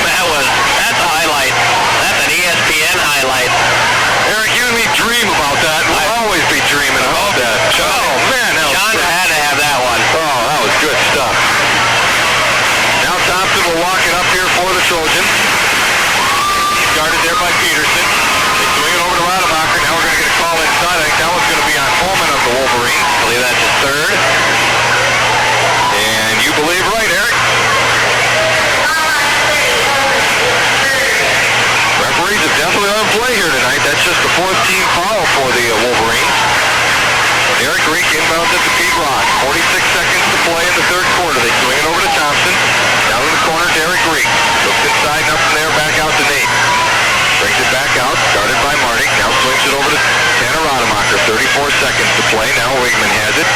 That's a highlight. That's an ESPN highlight. Eric, you and me dream about that. We'll always be dreaming about that. Oh, man, that was John had to have that one. Oh, that was good stuff. Now Thompson will walk it up here for the Trojans. He's guarded there by Peterson. They swing it over to Rademacher. Now we're going to get a call inside. I think that one's going to be on Holman of the Wolverines. I believe that's his third. And you believe right, Eric. Referees have definitely on play here tonight. That's just the 4th team foul for the Wolverines. Derek Reek inbounds it to Pete Rock. 46 seconds to play in the third quarter. They swing it over to Thompson. Down in the corner, Derek Reek. Looks inside and up from there, back out to Nate. Brings it back out, guarded by Marty. Now swings it over to Tanner Rademacher. 34 seconds to play. Now Wigman has it.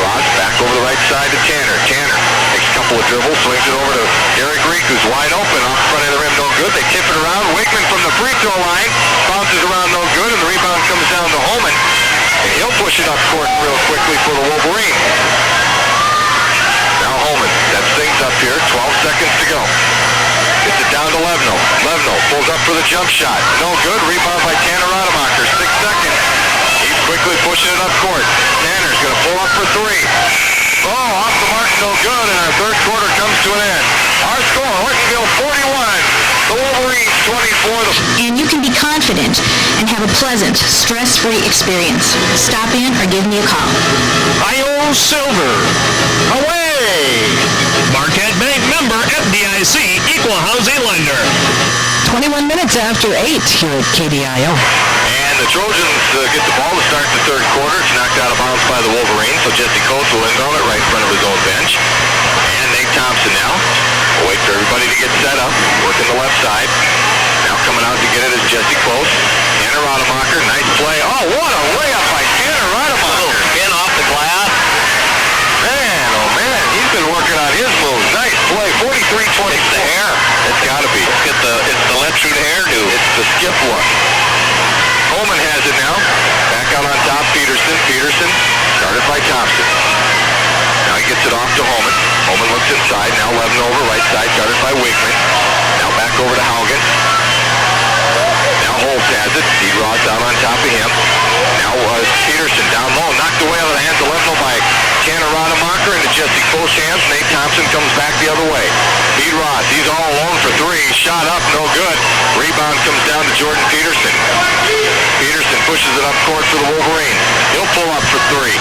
Ross back over the right side to Tanner. Tanner takes a couple of dribbles, swings it over to Derek Reek, who's wide open off the front of the rim. No good. They tip it around. Wigman from the free throw line bounces around, no good, and the rebound comes down to Holman. And he'll push it up court real quickly for the Wolverines. Now Holman sets things up here. 12 seconds to go. Gets it down to Levno. Levno pulls up for the jump shot. No good. Rebound by Tanner Rademacher. 6 seconds. He's quickly pushing it up court. Tanner's going to pull up for 3. Oh, off the mark, no good, and our third quarter comes to an end. Our score, Ortonville 41, the Wolverines 24. And you can be confident and have a pleasant, stress-free experience. Stop in or give me a call. IO Silver. Away! Marquette Bank member FDIC equal housing lender. 21 minutes after 8 here at KDIO. And And the Trojans get the ball to start the third quarter. It's knocked out of bounds by the Wolverines, so Jesse Coates will inbound it right in front of his own bench. And Nate Thompson now. We'll wait for everybody to get set up. Working the left side. Now coming out to get it is Jesse Close. Tanner Rademacher, nice play. Oh, what a layup by Tanner Rademacher. Spin off the glass. Man, oh man, he's been working on his moves. Nice play, 43-24. It's the hair. It's gotta be. It's the let's shoot hairdo. It's the skip look. Holman has it now. Back out on top, Peterson. Peterson, started by Thompson. Now he gets it off to Holman. Holman looks inside, now Levin over, right side, guarded by Wigman. Now back over to Haugen. Now Holtz has it. D-Rod's out on top of him. Now Peterson down low, knocked away out of the hands of Levin by Tanner Rademacher into Jesse Close hands. Nate Thompson comes back the other way. D-Rod, he's all alone for three. Shot up, no good. Rebound comes down to Jordan Peterson. Peterson pushes it up court for the Wolverines. He'll pull up for three.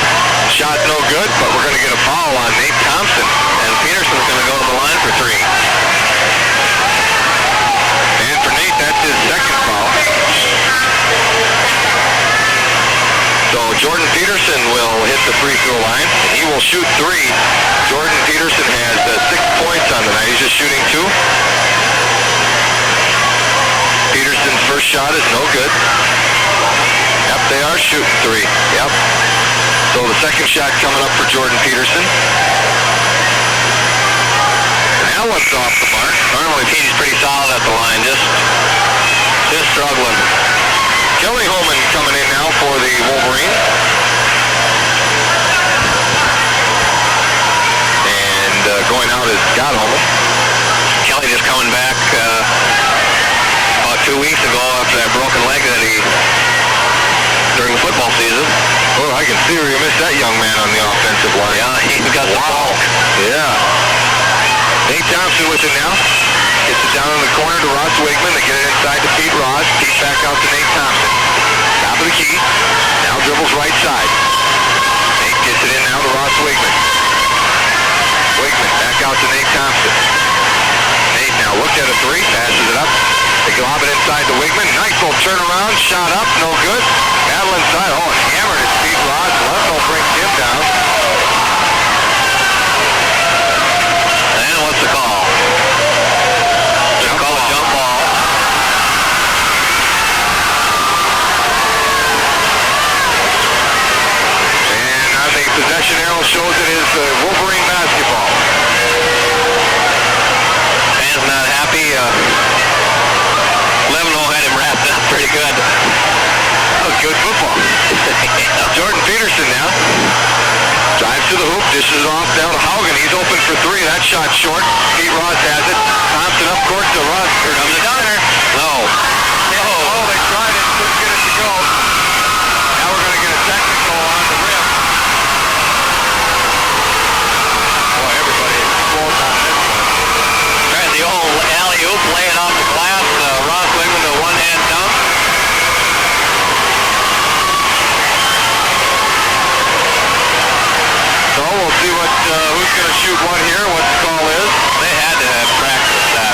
Shot no good, but we're going to get a foul on Nate Thompson. And Peterson's going to go to the line for three. And for Nate, that's his second foul. So Jordan Peterson will hit the free throw line, and he will shoot three. Jordan Peterson has 6 points on the night. He's just shooting 2. Peterson's first shot is no good. Yep, they are shooting 3. Yep. So the second shot coming up for Jordan Peterson. And that one's off the mark. Normally Petey's pretty solid at the line, just struggling. Kelly Holman coming in now for the Wolverines. And going out is Scott Holman. Kelly just coming back about 2 weeks ago after that broken leg that he during the football season. Oh, I can see where you missed that young man on the offensive line. Yeah, he's got the bulk. Yeah. Nate Thompson with it now. Gets it down in the corner to Ross Wigman. They get it inside to Pete Ross. Pete back out to Nate Thompson. Top of the key. Now dribbles right side. Nate gets it in now to Ross Wigman. Wigman back out to Nate Thompson. Nate now looked at a three. Passes it up. They lob it inside to Wigman. Nice little turnaround. Shot up. No good. Battle inside. Oh, and hammered it. Pete Ross. Levno brings him down. And what's the call? Call a jump ball. And on the possession arrow shows it is Wolverine basketball. Fans not happy. Levino had him wrapped up pretty good. That was good football. Jordan Peterson now. Drives to the hoop, dishes it off down to Haugen. He's open for three. That shot short. Pete Ross has it. Thompson up court to Ross. Here comes the downer. No. Oh, they tried it. Couldn't get it to go. Now we're going to get a technical on the rim. Boy, everybody explodes on this one. Tried the old alley-oop, lay it off the glass. Ross Wigman to a one-hand dunk. So we'll see what who's going to shoot what here, what the call is. They had to have practiced that.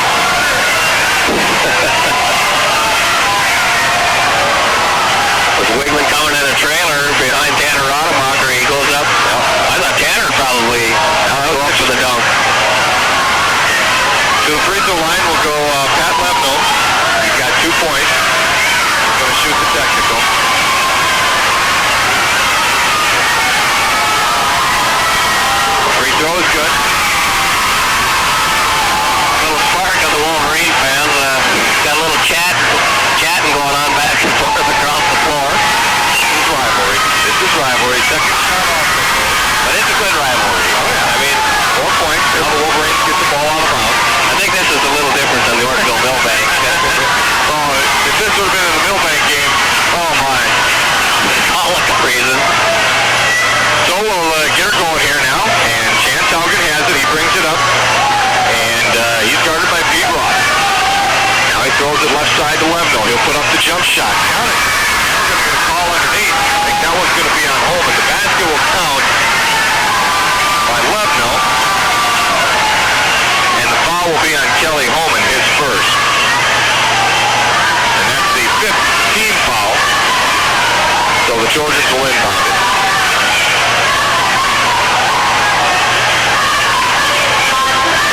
With Wigman coming in a trailer behind Tanner Rademacher, he goes up. I thought Tanner probably go up for the dunk. To the free throw line will go Pat Levno. He's got 2 points. He's going to shoot the technical. Free throw is good. A little spark of the Wolverine fans. Got a little chatting going on back and forth across the floor. This is rivalry. Second shot off the goal. But it's a good rivalry. Oh, yeah. I mean, 4 points. If the Wolverines get the ball out of bounds. I think this is a little different than the Ortonville Millbank. Oh, if this would have been in the Millbank game, oh my. All like a reason. So we'll get her going here now. And Chance Haugen has it. He brings it up. And he's guarded by Pete Ross. Now he throws it left side to Levno. He'll put up the jump shot. Count it. He's going to get a call underneath. I think that one's going to be on Holman. The basket will count by Levno. And the foul will be on Kelly Holman, his first. And that's the 5th team foul. the Trojans will inbound it.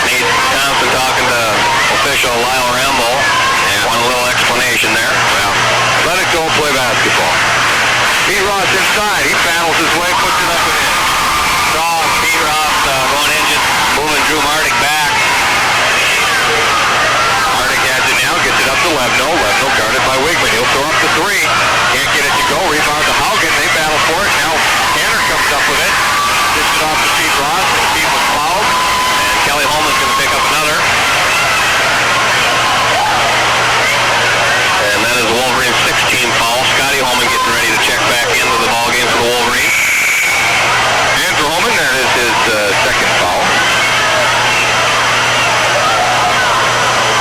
Nate Thompson talking to official Lyle Rambo. Want a little explanation there. Well, let it go, play basketball. Pete Ross inside. He battles his way, puts it up and in. Saw Pete Ross going in, just moving Drew Mardick back. Mardick has it now, gets it up to Levno. Levno guarded by Wigman. He'll throw up the three. Can't get it to go. Rebound to Haugen. They battle for it. Now Tanner comes up with it. Gets it off to Pete Ross. And Pete was fouled. And Kelly Holman's going to pick up another. And that is the Wolverines' 16th foul. Scotty Holman getting ready to check back into the ballgame for the Wolverines. Andrew Holman, that is his second foul.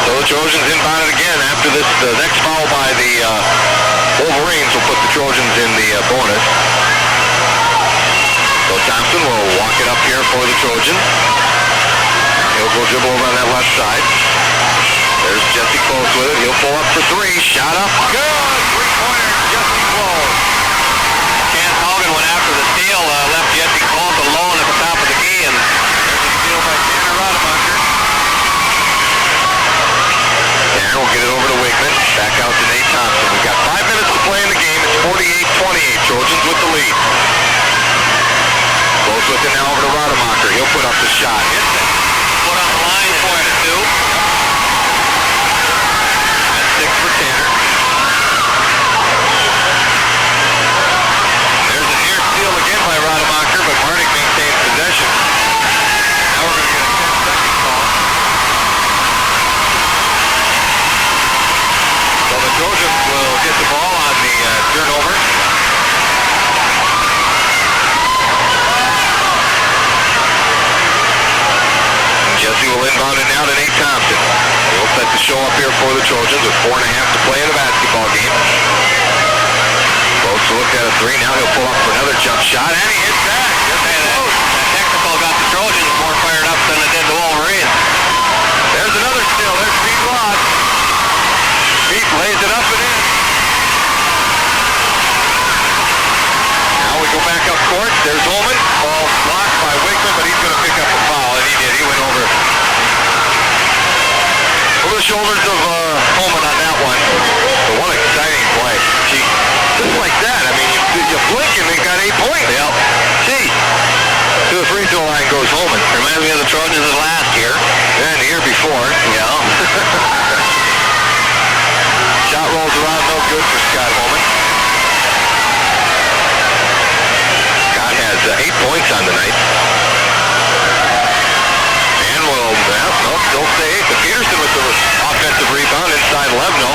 So the Trojans inbound it again after this. The next foul by the Wolverines will put the Trojans in the bonus. So Thompson will walk it up here for the Trojans. He'll go dribble over on that left side. There's Jesse Close with it. He'll pull up for three. Shot up. Good. Three-pointer. Jesse Close. Chance Haugen went after the steal, left Jesse Close alone at the top of the key, and There's a steal by Tanner Rademacher. Tanner will get it over to Wigman. Back out to Nate Thompson. We've got 5 minutes to play in the game. It's 48-28. Trojans with the lead. Close with it now over to Rademacher. He'll put up the shot. Hits it. put on the line, point it two. That's 6 for Tanner. There's a near steal again by Rademacher, but Mardick maintains possession. Now we're going to get a 10-second call. So the Trojans will get the ball on the turnover. Jesse will inbound it now to Nate Thompson. He'll set the show up here for the Trojans with 4.5 to play in the basketball game. Folks looked at a three. Now he'll pull up for another jump shot, and he hits that. That technical got the Trojans more fired up than it did the Wolverines. There's another steal. There's Pete Ross. Pete lays it up and in. Now we go back up court. There's Holman. Ball blocked by Wigman, but he's going to pick up the foul, and he did. He went over the shoulders of Holman on that one. But what an exciting play. Gee, just like that. I mean, you blink and they got 8 points. Yep. Gee. To the free throw line goes Holman. Reminds me of the Trojans of last year. And the year before. Yeah. Shot rolls around, no good for Scott Holman. Scott has 8 points on the night. And will, still stay 8. But Peterson with the offensive rebound inside Levno.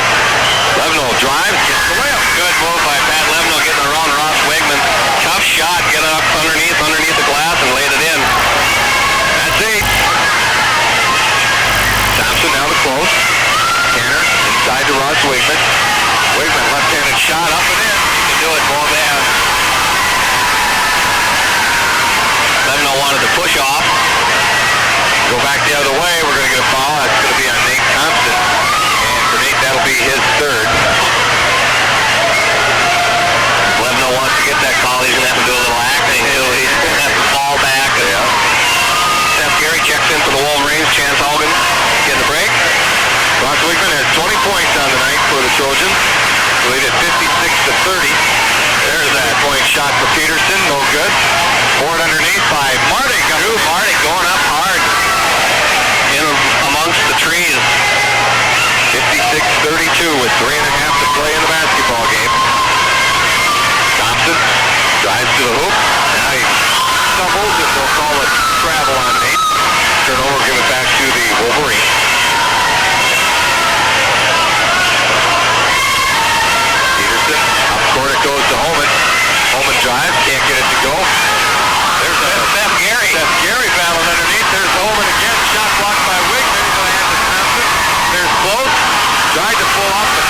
Levno drives, gets the layup. Good move by Pat Levno getting around Ross Wigman. Tough shot, get it up underneath the glass and laid it in. That's 8. Thompson now to close. Tanner inside to Ross Wigman. Wigman left-handed shot up and in. You can do it, ball down. Levno wanted to push off. Go back the other way. We're going to get a foul. That's going to be on Nate Thompson. And for Nate, that'll be his third. Levno wants to get that call. He's going to have to do a little acting too. He's going to have to fall back. Seth Gary checks in for the Wolverines. Chance Haugen getting the break. Ross Wigman has 20 points on the night for the Trojans. Lead at 56-30. There's that point shot for Peterson. No good. Board underneath by Mardick. Mardick going up hard in amongst the trees. 56-32 with 3.5 to play in the basketball game. Thompson drives to the hoop. Now he stumbles and they'll call it travel on Nate. Turnover, give it back to the Wolverines. Peterson, up court it goes to Holman. Holman drives, can't get it to go. There's Seth Gary. Seth Gary battling underneath. There's Holman again. Shot blocked by Wigman. He's going to hand to Thompson. There's Close. Tried to pull up, but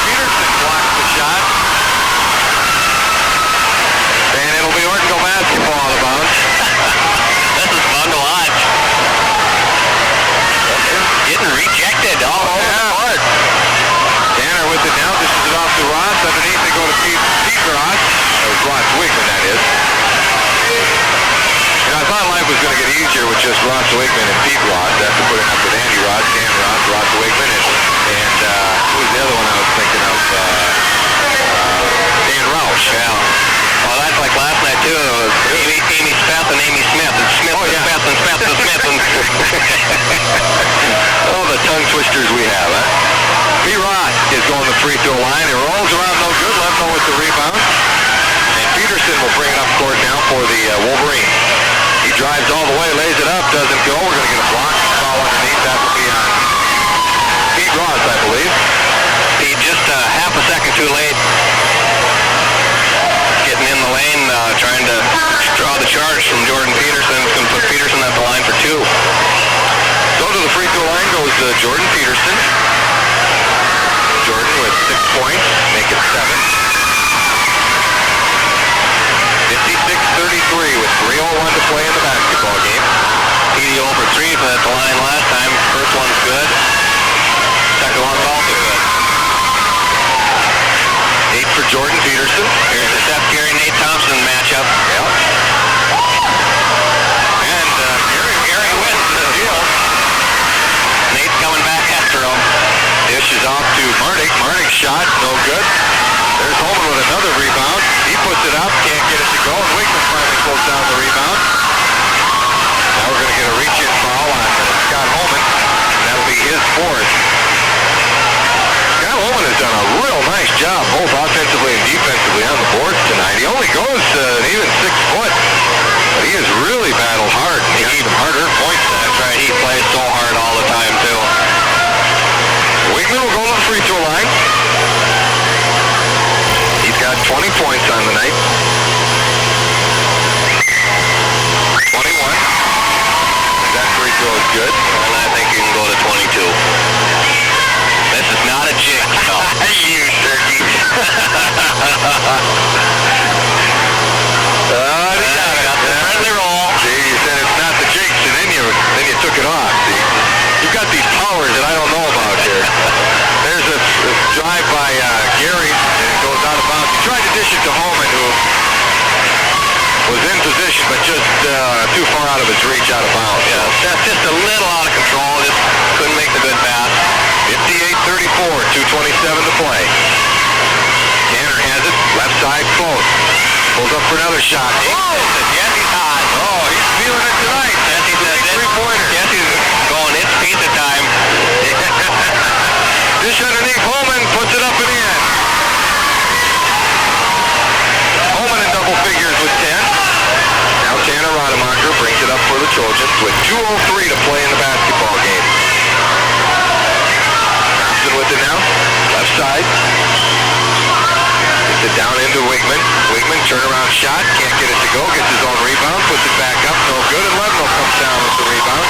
Peterson blocks the shot. And it'll be Ortonville basketball out of bounds. This is fun to watch. Getting rejected all over the court. Tanner with it now. Dishes it off to Ross. Underneath they go to Pete Ross. Wigman, that is. You know, I thought life was going to get easier with just Ross Wigman and Pete Ross after putting up with Andy Ross, Dan Ross, Ross Wigman, and who was the other one I was thinking of? Dan Roush. Yeah. Well, that's like last night, too. It was Amy Smith and Amy Smith, and Smith and Smith and Smith and Smith and... Oh, the tongue twisters we have, huh? Pete Ross is going to the free throw line. It rolls around no good. Levno with the rebound. And Peterson will bring it up court now for the Wolverines. He drives all the way, lays it up, doesn't go. We're going to get a block foul underneath. That will be on Pete Ross, I believe. He just half a second too late. Getting in the lane, trying to draw the charge from Jordan Peterson. It's going to put Peterson at the line for 2. So to the free throw line goes Jordan Peterson. Jordan with 6 points, make it 7. 56-33 with 3:01 to play in the basketball game. Petey over 3 at the line last time. First one's good. Second one's also good. 8 for Jordan Peterson. Here's the Seth Gary Nate Thompson matchup. Yep. And Gary wins the deal. Nate's coming back after him. Dish is off to Mardik. Mardik's shot, no good. There's Holman with another rebound. He puts it up, can't get it to go, and Wigman finally pulls down the rebound. Now we're going to get a reach-in foul on Scott Holman, and that'll be his 4th. Scott Holman has done a real nice job, both offensively and defensively on the boards tonight. He only goes even 6 foot, but he has really battled hard. He got some harder points. That's right, he plays so hard all the time, too. Wigman will go to the free throw line. He's got 20 points on the night. 21. That free throw is good. And I think you can go to 22. This is not a jinx, no. You turkey. Got the friendly roll. See, you said it's not the jinx, and then you took it off. See, you've got these powers that I don't know about here. There's a drive by Gary, and it goes out of bounds. He tried to dish it to Holman, who was in position, but just too far out of his reach, out of bounds. Yeah, that's just a little out of control. Just couldn't make the good pass. 58-34, 2:27 to play. Tanner has it, left side close. Pulls up for another shot. Yes, he's hot. Oh, he's feeling it tonight. Yes, he said it. Three-pointer. Yes, he's going. It's pizza time. Dish underneath Holman, puts it up and in. Holman in double figures with 10. Now Tanner Rademacher brings it up for the Trojans with 2:03 to play in the basketball game. Thompson with it now, left side. Gets it down into Wigman. Wigman, turnaround shot, can't get it to go, gets his own rebound, puts it back up, no good, and Levno comes down with the rebound.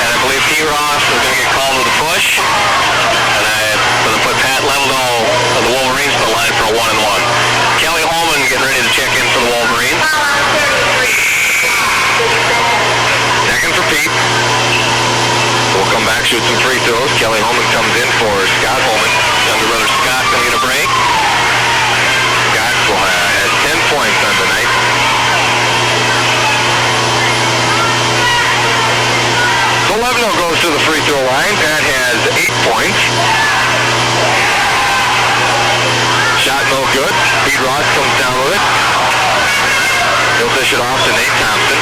And I believe P. Ross is going to get called to the push. And I'm going to put Pat Levno of the Wolverines on the line for a 1-and-1. Kelly Holman getting ready to check in for the Wolverines. Second for Pete. We'll come back, shoot some free throws. Kelly Holman comes in for Scott Holman. Younger brother Scott going to get a break. Scott has 10 points on the night. So Levno goes to the free throw line. Pat has 8 points. Shot no good. Pete Ross comes down with it. He'll dish it off to Nate Thompson.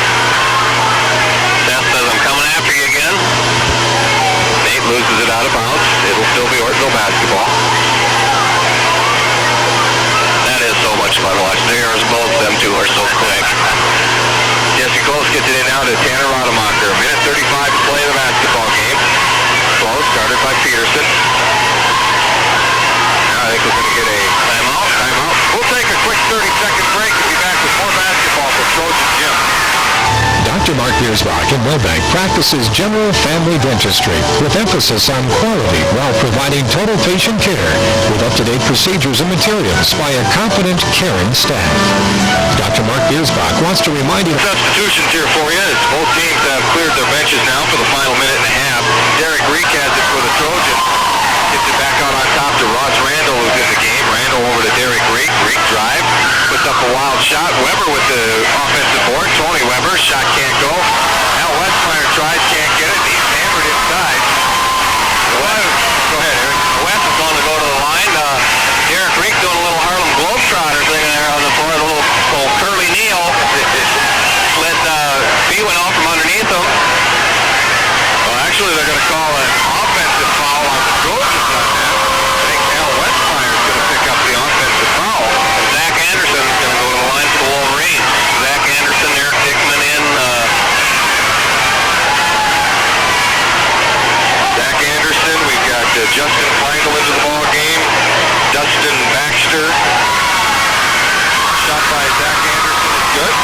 Seth says, I'm coming after you again. Nate loses it out of bounds. It'll still be Ortonville basketball. That is so much fun to watch. There's both of them two are so quick. Jesse Close gets it in now to Tanner Rademacher. A minute 35 to play in the basketball game. Close, started by Peterson. Now I think we're going to get a timeout. We'll take a quick 30-second break and be back with more basketball from Trojan Gym. Dr. Mark Biersbach in Millbank practices general family dentistry with emphasis on quality while providing total patient care with up-to-date procedures and materials by a competent, caring staff. Dr. Mark Biersbach wants to remind you... Substitutions here for you as both teams have cleared their benches now for the final minute and a half. Derek Reek has it for the Trojans. Gets it back out on top to Ross Randall, who's in the game. Randall over to Derek Reek. Reek drive. Puts up a wild shot. Weber with the offensive board. Tony Weber, shot can't go. Al Westmeyer tries, can't get it. He's hammered inside. Go ahead, Eric. West is going to go to the line. Derek Reek doing a little Harlem Globetrotter thing there on the floor. A little curly kneel. Let feet went off from underneath him. Well, actually, they're going to call an offensive foul on the Trojans on that. I think Al Westmeyer is going to pick up the offensive foul. And Zach Anderson is going to go to the line for the Wolverines. Zach Anderson, Eric Dickman in. Zach Anderson, we've got Justin Kleindl into the ball game. Dustin Baxter. Shot by Zach Anderson is good.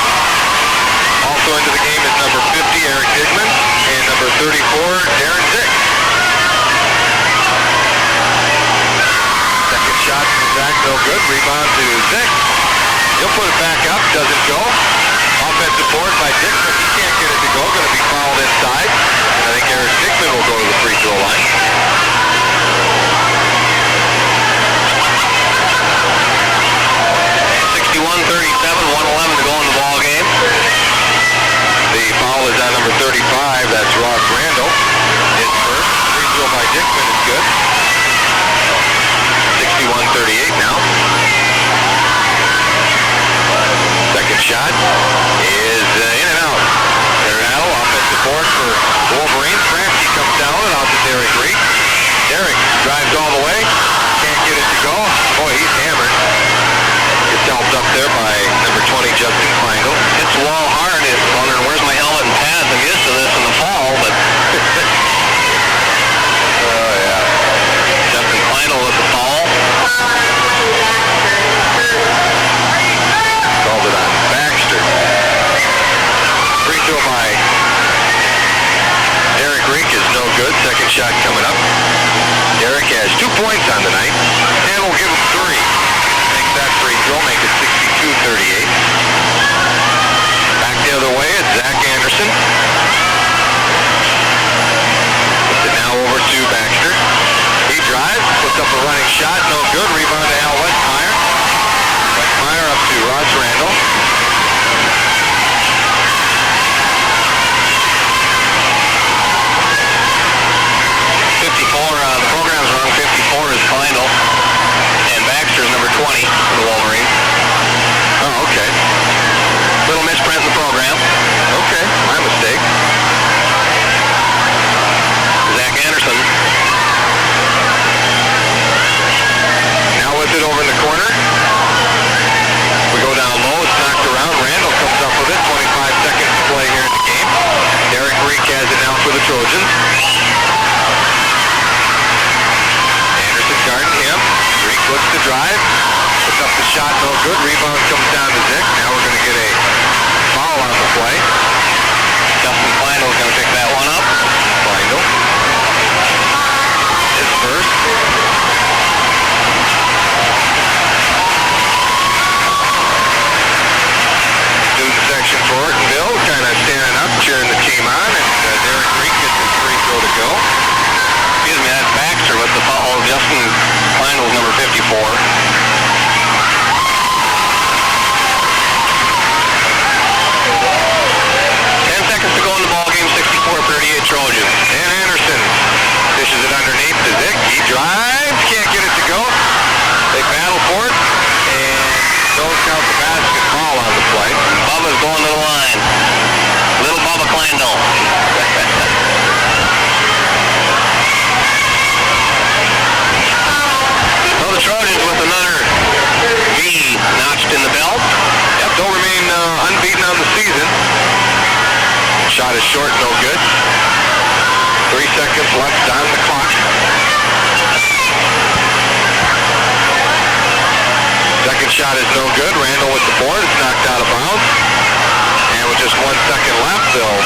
Also into the game is number 50, Eric Dickman, and number 34, Darren Zick. Second shot from Zach, no good. Rebound to Zick. He'll put it back up, doesn't go. Offensive board by Dickman. He can't get it to go. Going to be fouled inside. And I think Eric Dickman will go to the free throw line. 61-37, 1:11 to go in the ball game. The foul is on number 35. That's Ross Randall. His first. Free throw by Dickman is good. 61-38 now. Second shot is in and out. Serenado, offensive board for Wolverines. Francie comes down and out to Derek Reek. Derek drives all the way. Can't get it to go. Boy, he's hammered. Gets helped up there by number 20, Justin Kleindl. Hits the wall hard. It's wondering where's my helmet and pads. I'm used to this in the fall, but Oh, yeah. Justin Kleindl with the foul. Called it on Baxter. Free throw by Derek Reek is no good. Second shot coming up. Derek has 2 points on the night, and we'll give him 3. Make that free throw, make it 62-38. Back the other way, it's Zach Anderson. Puts it now over to Baxter. He drives, puts up a running shot, no good. Rebound to Al Westmeyer. Westmeyer up to Ross Randall. The program's wrong. 54 is Kleindl, and Baxter's number 20 for the Wolverines. Oh, okay. Little misprint in the program. Okay, my mistake. Zach Anderson. Now with it over in the corner. We go down low, it's knocked around. Randall comes up with it. 25 seconds to play here in the game. Derek Reek has it now for the Trojans. Anderson guarding him. Reek looks to drive. Puts up the shot, no good. Rebound comes down to Zick. Now we're going to get a foul on the play. Justin Kleindl is going to pick that one up. Kleindl. His first. Student section for Ortonville, kind of standing up, cheering the team on, and Derek Reek gets his free throw to go. Excuse me, that's Baxter with the foul. Justin Kleindl's number 54. 10 seconds to go in the ball game. 64-38 Trojans. And Anderson dishes it underneath to Zick. He drives, can't get it to go. They battle for it, and don't count the basketball on the play. Bubba's going to the line. Little Bubba Kleindl. So the Trojans with another V notched in the belt. Yep, don't remain unbeaten on the season. Shot is short, no good. 3 seconds left on the clock. Second shot is no good. Randall with the board. It's knocked out of bounds. And with just 1 second left, they'll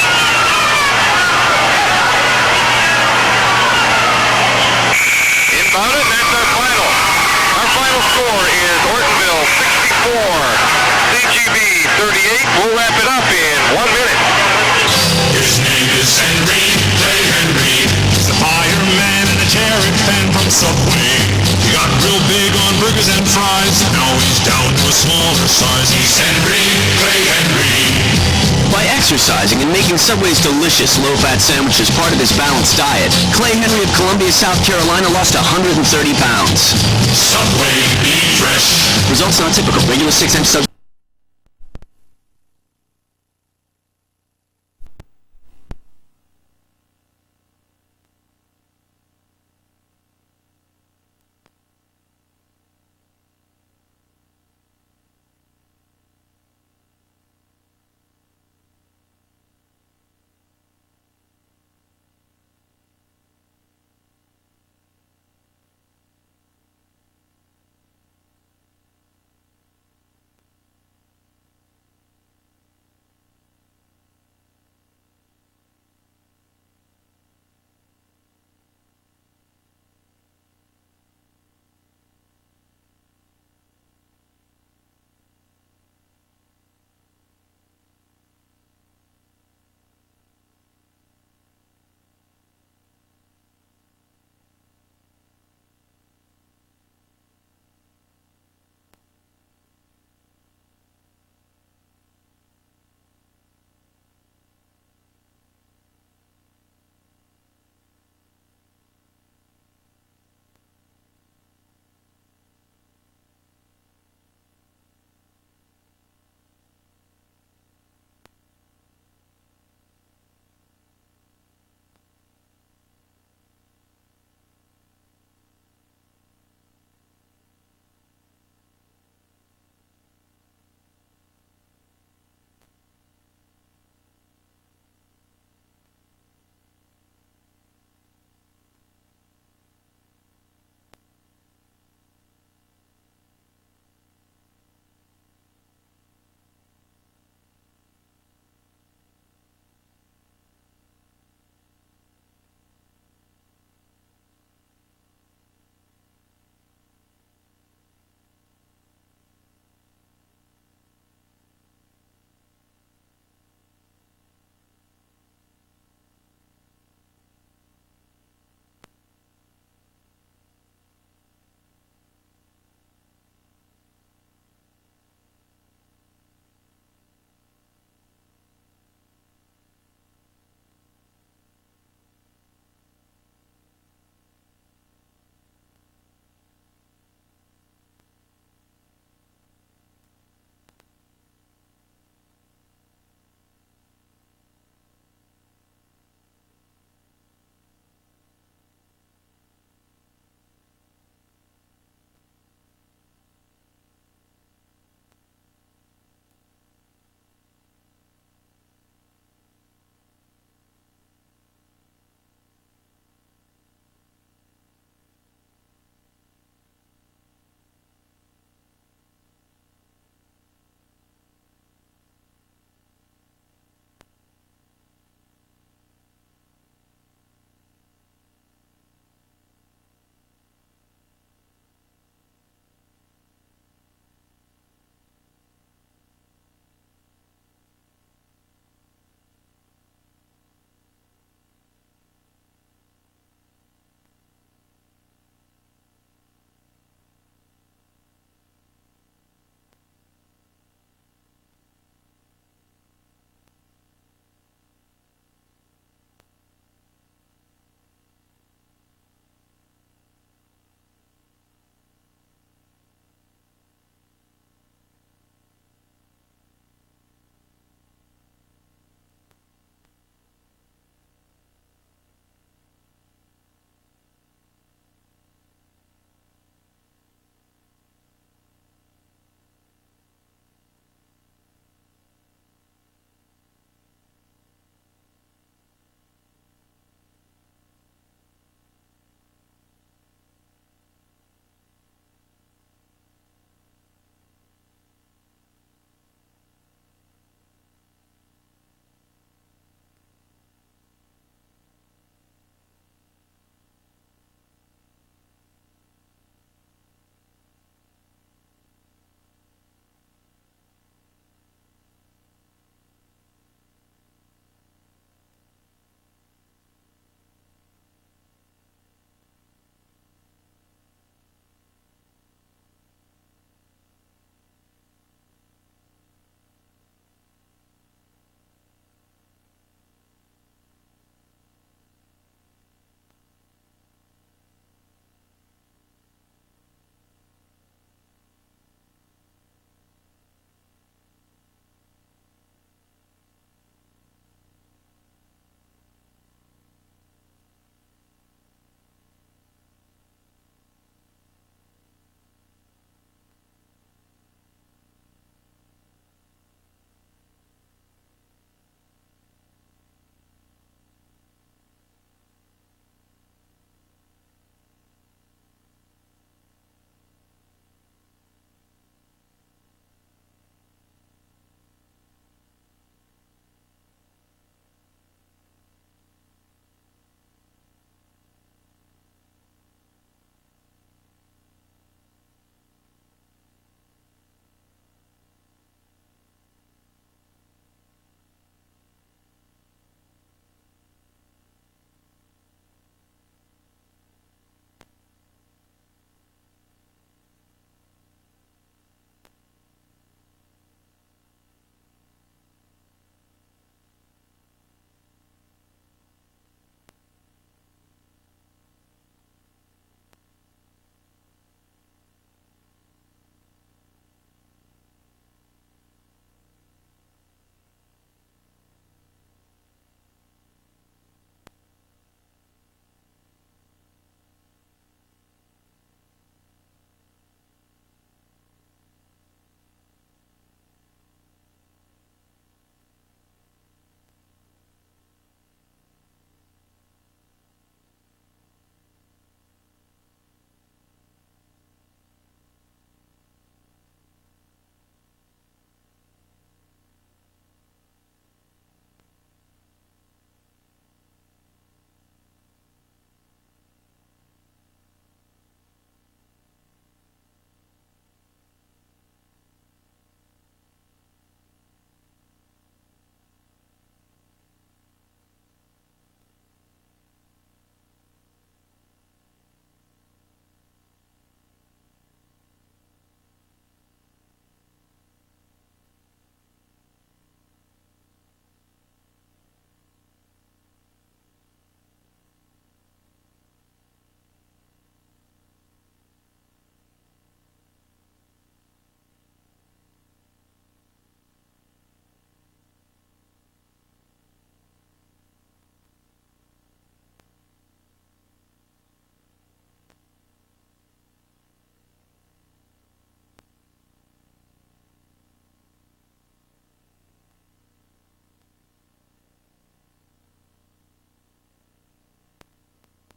inbound it, and that's our final. Our final score is Ortonville 64, CGB 38. We'll wrap it up in 1 minute. His name is Henry, Ray Henry. He's a fireman and a terrapin from Subway. He got real big on burgers. burgers and fries. Now he's down to a smaller size. He's Henry, Clay Henry. By exercising and making Subway's delicious low-fat sandwiches part of his balanced diet, Clay Henry of Columbia, South Carolina lost 130 pounds. Subway, be fresh. Results not typical. Regular 6-inch sub...